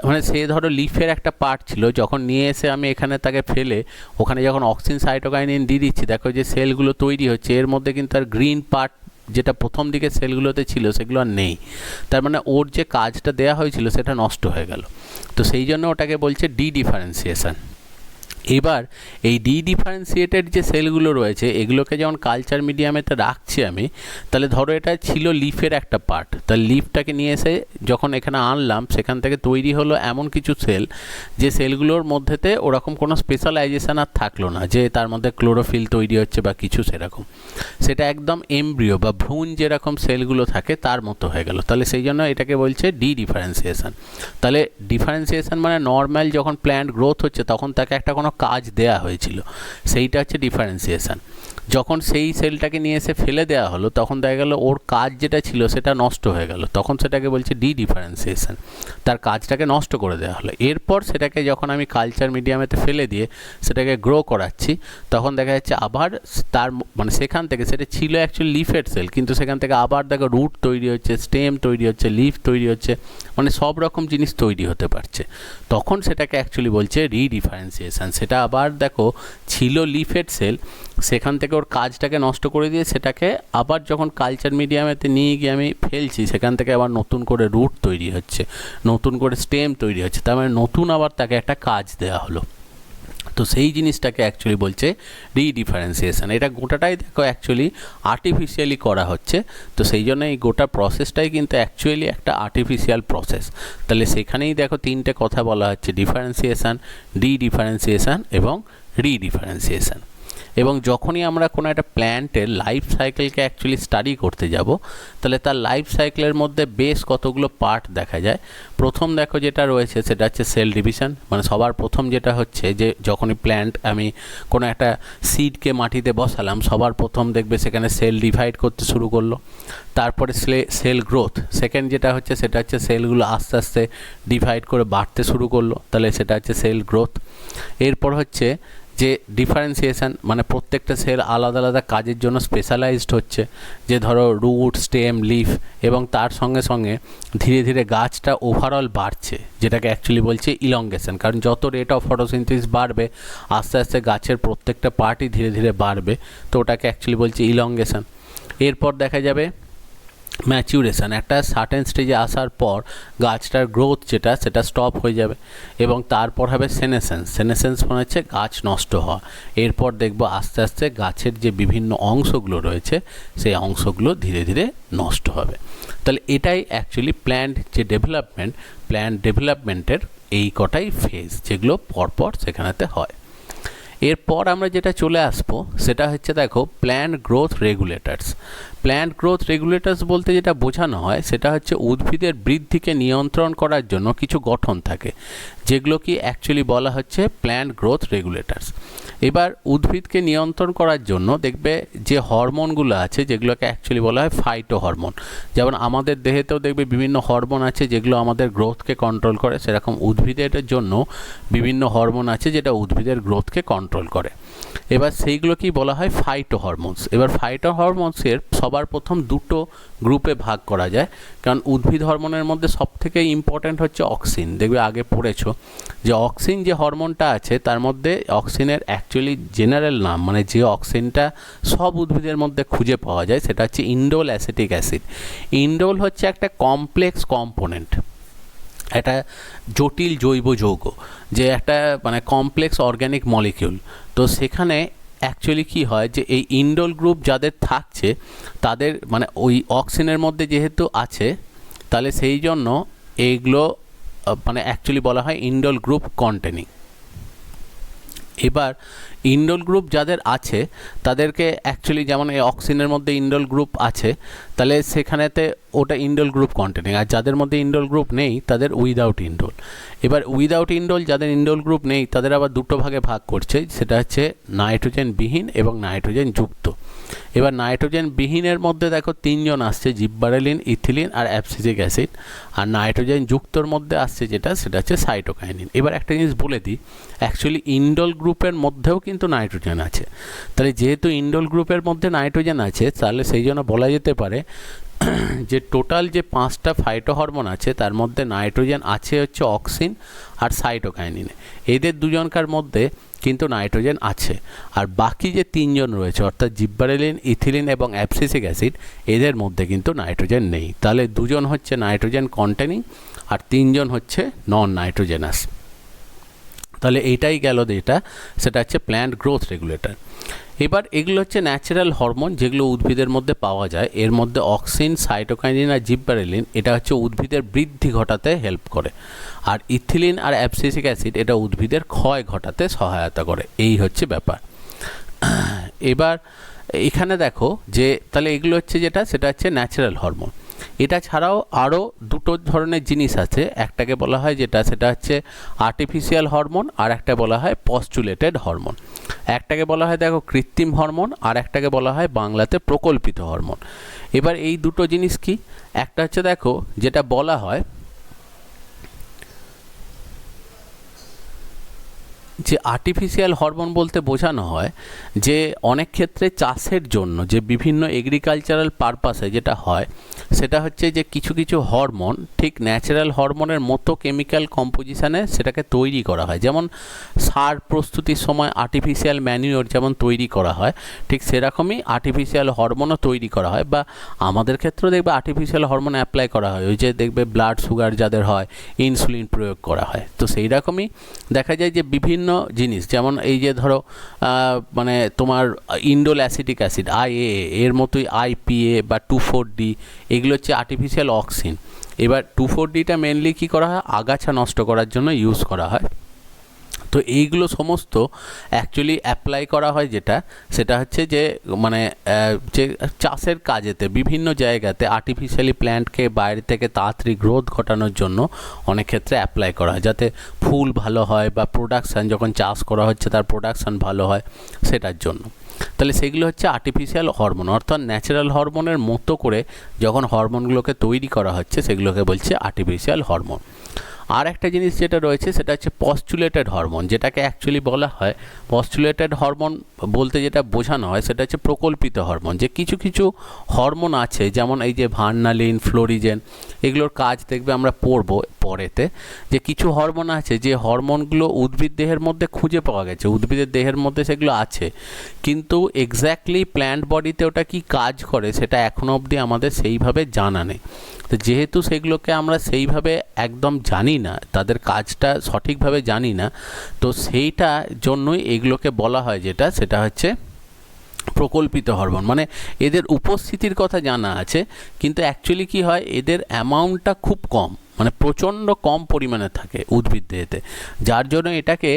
মানে সে ধরো লিফের একটা পার্ট ছিল, যখন নিয়ে এসে আমি এখানে তাকে ফেলে ওখানে যখন অক্সিন সাইটোকাইনিন দিয়ে দিচ্ছি, দেখো যে সেলগুলো তৈরি হচ্ছে, এর মধ্যে কিন্তু আর গ্রিন পার্ট যেটা প্রথম দিকে সেলগুলোতে ছিল সেগুলো আর নেই। তার মানে ওর যে কাজটা দেওয়া হয়েছিল সেটা নষ্ট হয়ে গেল। তো সেই জন্য ওটাকে বলছে ডিফারেন্সিয়েশন। এবার এই ডি ডিফারেন্সিয়েটেড যে সেলগুলো রয়েছে এগুলোকে যেমন কালচার মিডিয়ামেতে রাখছি আমি, তাহলে ধরো এটা ছিল লিফের একটা পার্ট, তাহলে লিফটাকে নিয়ে এসে যখন এখানে আনলাম সেখান থেকে তৈরি হলো এমন কিছু সেল যে সেলগুলোর মধ্যেতে ওরকম কোনো স্পেশালাইজেশন আর থাকলো না যে তার মধ্যে ক্লোরোফিল তৈরি হচ্ছে বা কিছু সেরকম, সেটা একদম এমব্রিও বা ভ্রূণ যেরকম সেলগুলো থাকে তার মতো হয়ে গেল। তাহলে সেই জন্য এটাকে বলছে ডি ডিফারেন্সিয়েশন। তাহলে ডিফারেন্সিয়েশন মানে নর্মাল যখন প্ল্যান্ট গ্রোথ হচ্ছে তখন তাকে একটা কোনো কাজ দেয়া হয়েছিল, সেইটা হচ্ছে ডিফারেন্সিয়েশন। যখন সেই সেলটাকে নিয়ে এসে ফেলে দেওয়া হলো তখন দেখা গেল ওর কাজ যেটা ছিল সেটা নষ্ট হয়ে গেল, তখন সেটাকে বলছে ডি ডিফারেন্সিয়েশন, তার কাজটাকে নষ্ট করে দেওয়া হলো। এরপর সেটাকে যখন আমি কালচার মিডিয়ামেতে ফেলে দিয়ে সেটাকে গ্রো করাচ্ছি তখন দেখা যাচ্ছে আবার তার মানে সেখান থেকে সেটা ছিল অ্যাকচুয়ালি লিফের সেল, কিন্তু সেখান থেকে আবার দেখো রুট তৈরি হচ্ছে, স্টেম তৈরি হচ্ছে, লিফ তৈরি হচ্ছে, মানে সব রকম জিনিস তৈরি হতে পারছে, তখন সেটাকে অ্যাকচুয়ালি বলছে রিডিফারেন্সিয়েশন। সেটা আবার দেখো ছিল লিফের সেল, সেখান থেকে ওর কাজটাকে নষ্ট করে দিয়ে সেটাকে আবার যখন কালচার মিডিয়ামেতে নিয়ে গিয়ে আমি ফেলছি সেখান থেকে আবার নতুন করে রুট তৈরি হচ্ছে, নতুন করে স্টেম তৈরি হচ্ছে, তার মানে নতুন আবার তাকে একটা কাজ দেওয়া হলো। তো সেই জিনিসটাকে অ্যাকচুয়ালি বলছে রিডিফারেন্সিয়েশন। এটা গোটাটাই দেখো অ্যাকচুয়ালি আর্টিফিশিয়ালি করা হচ্ছে, তো সেই জন্য এই গোটা প্রসেসটাই কিন্তু অ্যাকচুয়ালি একটা আর্টিফিশিয়াল প্রসেস। তাহলে সেখানেই দেখো তিনটে কথা বলা হচ্ছে, ডিফারেন্সিয়েশন, ডিফারেন্সিয়েশন এবং রিডিফারেন্সিয়েশন। এবং যখনই আমরা কোনো একটা প্ল্যান্টের লাইফ সাইকেলকে অ্যাকচুয়ালি স্টাডি করতে যাব তাহলে তার লাইফ সাইকেলের মধ্যে বেশ কতগুলো পার্ট দেখা যায়। প্রথম দেখো যেটা রয়েছে সেটা হচ্ছে সেল ডিভিশন, মানে সবার প্রথম যেটা হচ্ছে যে যখনই প্ল্যান্ট আমি কোনো একটা সিডকে মাটিতে বসালাম সবার প্রথম দেখবে সেখানে সেল ডিভাইড করতে শুরু করলো। তারপরে সেল গ্রোথ, সেকেন্ড যেটা হচ্ছে সেটা হচ্ছে সেলগুলো আস্তে আস্তে ডিভাইড করে বাড়তে শুরু করলো, তাহলে সেটা হচ্ছে সেল গ্রোথ। এরপর হচ্ছে যে ডিফারেন্সিয়েশন, মানে প্রত্যেকটা সেল আলাদা আলাদা কাজের জন্য স্পেশালাইজড হচ্ছে, যে ধরো রুট, স্টেম, লিফ, এবং তার সঙ্গে সঙ্গে ধীরে ধীরে গাছটা ওভারঅল বাড়ছে, যেটাকে অ্যাকচুয়ালি বলছে ইলংগেশন। কারণ যত রেট অফ ফটোসিনথেসিস বাড়বে আস্তে আস্তে গাছের প্রত্যেকটা পার্টই ধীরে ধীরে বাড়বে, তো ওটাকে অ্যাকচুয়ালি বলছে ইলংগেশন। এরপর দেখা যাবে ম্যাচুরেশন, একটা সার্টেন স্টেজে আসার পর গাছটার গ্রোথ যেটা সেটা স্টপ হয়ে যাবে, এবং তারপর হবে সেনেসেন্স। সেনেসেন্স মানে হচ্ছে গাছ নষ্ট হওয়া। এরপর দেখব আস্তে আস্তে গাছের যে বিভিন্ন অংশগুলো রয়েছে সেই অংশগুলো ধীরে ধীরে নষ্ট হবে। তাহলে এটাই অ্যাকচুয়ালি প্ল্যান্ট যে ডেভেলপমেন্ট, প্ল্যান্ট ডেভেলপমেন্টের এই কটাই ফেজ যেগুলো পরপর সেখানেতে হয়। এরপর আমরা যেটা চলে আসবো সেটা হচ্ছে দেখো plant growth regulators. Plant growth regulators বলতে যেটা বোঝানো হয় সেটা হচ্ছে উদ্ভিদের বৃদ্ধিকে নিয়ন্ত্রণ করার জন্য কিছু গঠন থাকে, যেগুলো কি অ্যাকচুয়ালি বলা হচ্ছে প্ল্যান্ট গ্রোথ রেগুলেটরস। এবার উদ্ভিদকে নিয়ন্ত্রণ করার জন্য দেখবে যে হরমোনগুলো আছে যেগুলোকে অ্যাকচুয়ালি বলা হয় ফাইটো হরমোন। যেমন আমাদের দেহেতেও দেখবে বিভিন্ন হরমোন আছে যেগুলো আমাদের গ্রোথকে কন্ট্রোল করে, সেরকম উদ্ভিদের জন্য বিভিন্ন হরমোন আছে যেটা উদ্ভিদের গ্রোথকে কন্ট্রোল করে। এবার সেইগুলোকেই বলা হয় ফাইটো হরমোনস। এবার ফাইটো হরমোনসের সবার প্রথম দুটো গ্রুপে ভাগ করা যায়, কারণ উদ্ভিদ হরমোনের মধ্যে সবথেকে ইম্পর্ট্যান্ট হচ্ছে অক্সিন। দেখবে আগে পড়েছো যে অক্সিন যে হরমোনটা আছে তার মধ্যে অক্সিনের অ্যাকচুয়ালি জেনারেল নাম, মানে যে অক্সিনটা সব উদ্ভিদের মধ্যে খুঁজে পাওয়া যায় সেটা হচ্ছে ইন্ডোল অ্যাসিটিক অ্যাসিড। ইন্ডোল হচ্ছে একটা কমপ্লেক্স কম্পোনেন্ট, একটা জটিল জৈব যৌগ, যে একটা মানে কমপ্লেক্স অর্গ্যানিক মলিকিউল। তো সেখানে অ্যাকচুয়ালি কি হয় যে এই ইন্ডোল গ্রুপ যাদের থাকছে তাদের মানে ওই অক্সিনের মধ্যে যেহেতু আছে তাহলে সেই জন্য এইগুলো মানে অ্যাকচুয়ালি বলা হয় ইন্ডোল গ্রুপ কন্টেনিং। এবার ইন্ডোল গ্রুপ যাদের আছে তাদেরকে অ্যাকচুয়ালি যেমন এই অক্সিনের মধ্যে ইন্ডোল গ্রুপ আছে তাহলে সেখানেতে ওটা ইন্ডোল গ্রুপ কন্টেনিং, আর যাদের মধ্যে ইন্ডোল গ্রুপ নেই তাদের উইদাউট ইন্ডোল। এবার উইদাউট ইন্ডোল যাদের ইন্ডোল গ্রুপ নেই তাদের আবার দুটো ভাগে ভাগ করছে, সেটা হচ্ছে নাইট্রোজেন বিহীন এবং নাইট্রোজেন যুক্ত। এবার নাইট্রোজেন বিহীনের মধ্যে দেখো তিনজন আসছে, জিব্বারেলিন, ইথিলিন আর অ্যাবসিসিক অ্যাসিড। আর নাইট্রোজেন যুক্তর মধ্যে আসছে যেটা সেটা হচ্ছে সাইটোকাইনিন। এবার একটা জিনিস বলে দিই, অ্যাকচুয়ালি ইন্ডোল গ্রুপের মধ্যেও কিন্তু নাইট্রোজেন আছে। তাহলে যেহেতু ইন্ডোল গ্রুপের মধ্যে নাইট্রোজেন আছে তাহলে সেই জন্য বলা যেতে পারে যে টোটাল যে 5টা ফাইটো হরমোন আছে তার মধ্যে নাইট্রোজেন আছে হচ্ছে অক্সিন আর সাইটোকাইনিনে, এদের দুজনকার মধ্যে কিন্তু নাইট্রোজেন আছে। আর বাকি যে তিনজন রয়েছে অর্থাৎ জিব্বারেলিন, ইথিলিন এবং অ্যাবসিসিক অ্যাসিড এদের মধ্যে কিন্তু নাইট্রোজেন নেই। তাহলে দুজন হচ্ছে নাইট্রোজেন কন্টেনিং আর তিনজন হচ্ছে নন নাইট্রোজেনাস। তাহলে এইটাই গেল যেটা, সেটা হচ্ছে প্ল্যান্ট গ্রোথ রেগুলেটর। এবার এগুলো হচ্ছে ন্যাচারাল হরমোন যেগুলো উদ্ভিদের মধ্যে পাওয়া যায়। এর মধ্যে অক্সিন, সাইটোকাইনিন আর জিববারেলিন এটা হচ্ছে উদ্ভিদের বৃদ্ধি ঘটাতে হেল্প করে, আর ইথিলিন আর অ্যাবসিসিক অ্যাসিড এটা উদ্ভিদের ক্ষয় ঘটাতে সহায়তা করে। এই হচ্ছে ব্যাপার। এবার এখানে দেখো যে তাহলে এগুলো হচ্ছে যেটা, সেটা হচ্ছে ন্যাচারাল হরমোন। এটা ছাড়াও আরও দুটো ধরনের জিনিস আছে। একটাকে বলা হয় যেটা, সেটা হচ্ছে আর্টিফিশিয়াল হরমোন, আর একটা বলা হয় পস্টুলেটেড হরমোন। একটাকে বলা হয় দেখো কৃত্রিম হরমোন, আর একটাকে বলা হয় বাংলাতে প্রকল্পিত হরমোন। এবার এই দুটো জিনিস কি, একটা হচ্ছে দেখো যেটা বলা হয় যে আর্টিফিশিয়াল হরমোন বলতে বোঝানো হয় যে অনেক ক্ষেত্রে চাষের জন্য যে বিভিন্ন এগ্রিকালচারাল পারপাসে যেটা হয়, সেটা হচ্ছে যে কিছু কিছু হরমোন ঠিক ন্যাচারাল হরমোনের মতো কেমিক্যাল কম্পোজিশানে সেটাকে তৈরি করা হয়। যেমন সার প্রস্তুতির সময় আর্টিফিশিয়াল ম্যানিউর যেমন তৈরি করা হয়, ঠিক সেরকমই আর্টিফিশিয়াল হরমোনও তৈরি করা হয়। বা আমাদের ক্ষেত্রেও দেখবে আর্টিফিশিয়াল হরমোন অ্যাপ্লাই করা হয়, ওই যে দেখবে ব্লাড সুগার যাদের হয় ইনসুলিন প্রয়োগ করা হয়। তো সেই রকমই দেখা যায় যে বিভিন্ন জিনিস, যেমন এই যে ধরো মানে তোমার ইন্ডোল অ্যাসিটিক অ্যাসিড IAA, এর মতোই IPA বা 2,4-D, এগুলো হচ্ছে আর্টিফিশিয়াল অক্সিন। এবার 2,4-Dটা মেনলি কী করা হয়, আগাছা নষ্ট করার জন্য ইউজ করা হয়। তো এইগুলো সমস্ত অ্যাকচুয়ালি অ্যাপ্লাই করা হয় যেটা, সেটা হচ্ছে যে মানে যে চাষের কাজেতে বিভিন্ন জায়গাতে আর্টিফিশিয়ালি প্ল্যান্টকে বাইরে থেকে তাড়াতাড়ি গ্রোথ ঘটানোর জন্য অনেক ক্ষেত্রে অ্যাপ্লাই করা হয়, যাতে ফুল ভালো হয় বা প্রোডাকশান যখন চাষ করা হচ্ছে তার প্রোডাকশান ভালো হয় সেটার জন্য। তাহলে সেগুলো হচ্ছে আর্টিফিশিয়াল হরমোন, অর্থাৎ ন্যাচারাল হরমোনের মতো করে যখন হরমোনগুলোকে তৈরি করা হচ্ছে সেগুলোকে বলছে আর্টিফিশিয়াল হরমোন। আর একটা জিনিস যেটা রয়েছে সেটা হচ্ছে পস্টুলেটেড হরমোন, যেটাকে অ্যাকচুয়ালি বলা হয় পস্টুলেটেড হরমোন বলতে যেটা বোঝানো হয় সেটা হচ্ছে প্রকল্পিত হরমোন। যে কিছু কিছু হরমোন আছে, যেমন এই যে ভার্নালিন, ফ্লোরিজেন, এগুলোর কাজ দেখবে আমরা পড়বো পরেতে, যে কিছু হরমোন আছে যে হরমোনগুলো উদ্ভিদ দেহের মধ্যে খুঁজে পাওয়া গেছে, উদ্ভিদের দেহের মধ্যে সেগুলো আছে, কিন্তু এক্স্যাক্টলি প্ল্যান্ট বডিতে ওটা কি কাজ করে সেটা এখনও অবধি আমাদের সেইভাবে জানা নেই। তো যেহেতু সেগুলোকে আমরা সেইভাবে একদম জানি না, তাদের কাজটা সঠিকভাবে জানি না, তো সেইটা জন্যই এগুলোকে বলা হয় যেটা, সেটা হচ্ছে প্রকল্পিত হরমোন। মানে এদের উপস্থিতির কথা জানা আছে, কিন্তু অ্যাকচুয়ালি কি হয়, এদের অ্যামাউন্টটা খুব কম, মানে প্রচণ্ড কম পরিমাণে থাকে উদ্ভিদ দেহেতে, যার জন্য এটাকে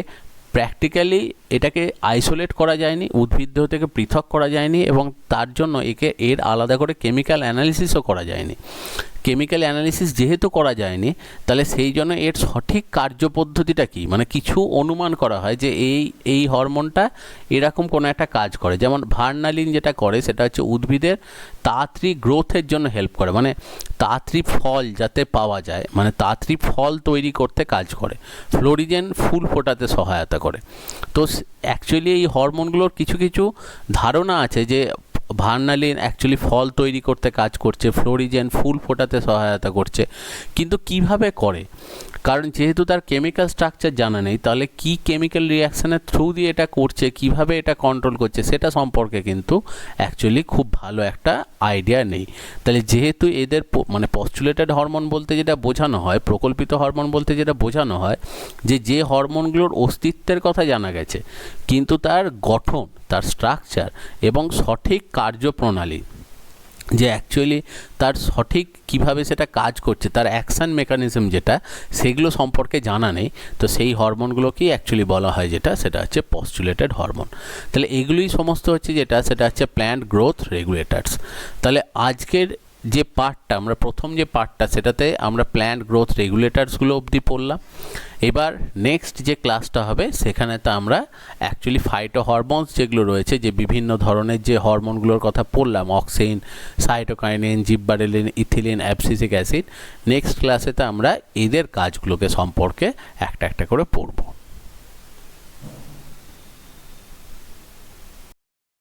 প্র্যাকটিক্যালি এটাকে আইসোলেট করা যায়নি, উদ্ভিদ দেহ থেকে পৃথক করা যায়নি, এবং তার জন্য এর আলাদা করে কেমিক্যাল অ্যানালিসিসও করা যায়নি। কেমিক্যাল অ্যানালিসিস যেহেতু করা যায়নি, তাহলে সেই জন্য এর সঠিক কার্যপদ্ধতিটা কী, মানে কিছু অনুমান করা হয় যে এই হরমোনটা এরকম কোনো একটা কাজ করে। যেমন ভার্নালিন যেটা করে সেটা হচ্ছে উদ্ভিদের তাড়াতাড়ি গ্রোথের জন্য হেল্প করে, মানে তাড়াতাড়ি ফল যাতে পাওয়া যায়, মানে তাড়াতাড়ি ফল তৈরি করতে কাজ করে। ফ্লোরিজেন ফুল ফোটাতে সহায়তা করে। তো অ্যাকচুয়ালি এই হরমোনগুলোর কিছু কিছু ধারণা আছে যে ভার্নালিন অ্যাকচুয়ালি ফল তৈরি করতে কাজ করছে, ফ্লোরিজেন ফুল ফোটাতে সহায়তা করছে, কিন্তু কিভাবে করে, কারণ যেহেতু তার কেমিক্যাল স্ট্রাকচার জানা নেই, তাহলে কি কেমিক্যাল রিয়াকশানের থ্রু দিয়ে এটা করছে, কিভাবে এটা কন্ট্রোল করছে, সেটা সম্পর্কে কিন্তু অ্যাকচুয়ালি খুব ভালো একটা আইডিয়া নেই। তাহলে যেহেতু এদের মানে পস্টুলেটেড হরমোন বলতে যেটা বোঝানো হয়, প্রকল্পিত হরমোন বলতে যেটা বোঝানো হয়, যে হরমোনগুলোর অস্তিত্বের কথা জানা গেছে, কিন্তু তার গঠন, তার স্ট্রাকচার এবং সঠিক কার্যপ্রণালী, যে অ্যাকচুয়ালি তার সঠিক কিভাবে সেটা কাজ করছে, তার অ্যাকশান মেকানিজম যেটা, সেগুলো সম্পর্কে জানা নেই। তো সেই হরমোনগুলোকেই অ্যাকচুয়ালি বলা হয় যেটা, সেটা হচ্ছে পস্টুলেটেড হরমোন। তাহলে এগুলোই সমস্ত হচ্ছে যেটা, সেটা হচ্ছে প্ল্যান্ট গ্রোথ রেগুলেটরস। তাহলে আজকের যে পার্টটা, আমরা প্রথম যে পার্টটা, সেটাতে আমরা প্ল্যান্ট গ্রোথ রেগুলেটরসগুলো অবধি পড়লাম। এবার নেক্সট যে ক্লাসটা হবে সেখানে তো আমরা অ্যাকচুয়ালি ফাইটো হরমোনস যেগুলো রয়েছে, যে বিভিন্ন ধরনের যে হরমোনগুলোর কথা পড়লাম, auxin, cytokinin, gibberellin, ethylene, abscisic acid, next ক্লাসেতে আমরা এদের কাজগুলোকে সম্পর্কে একটা একটা করে পড়ব।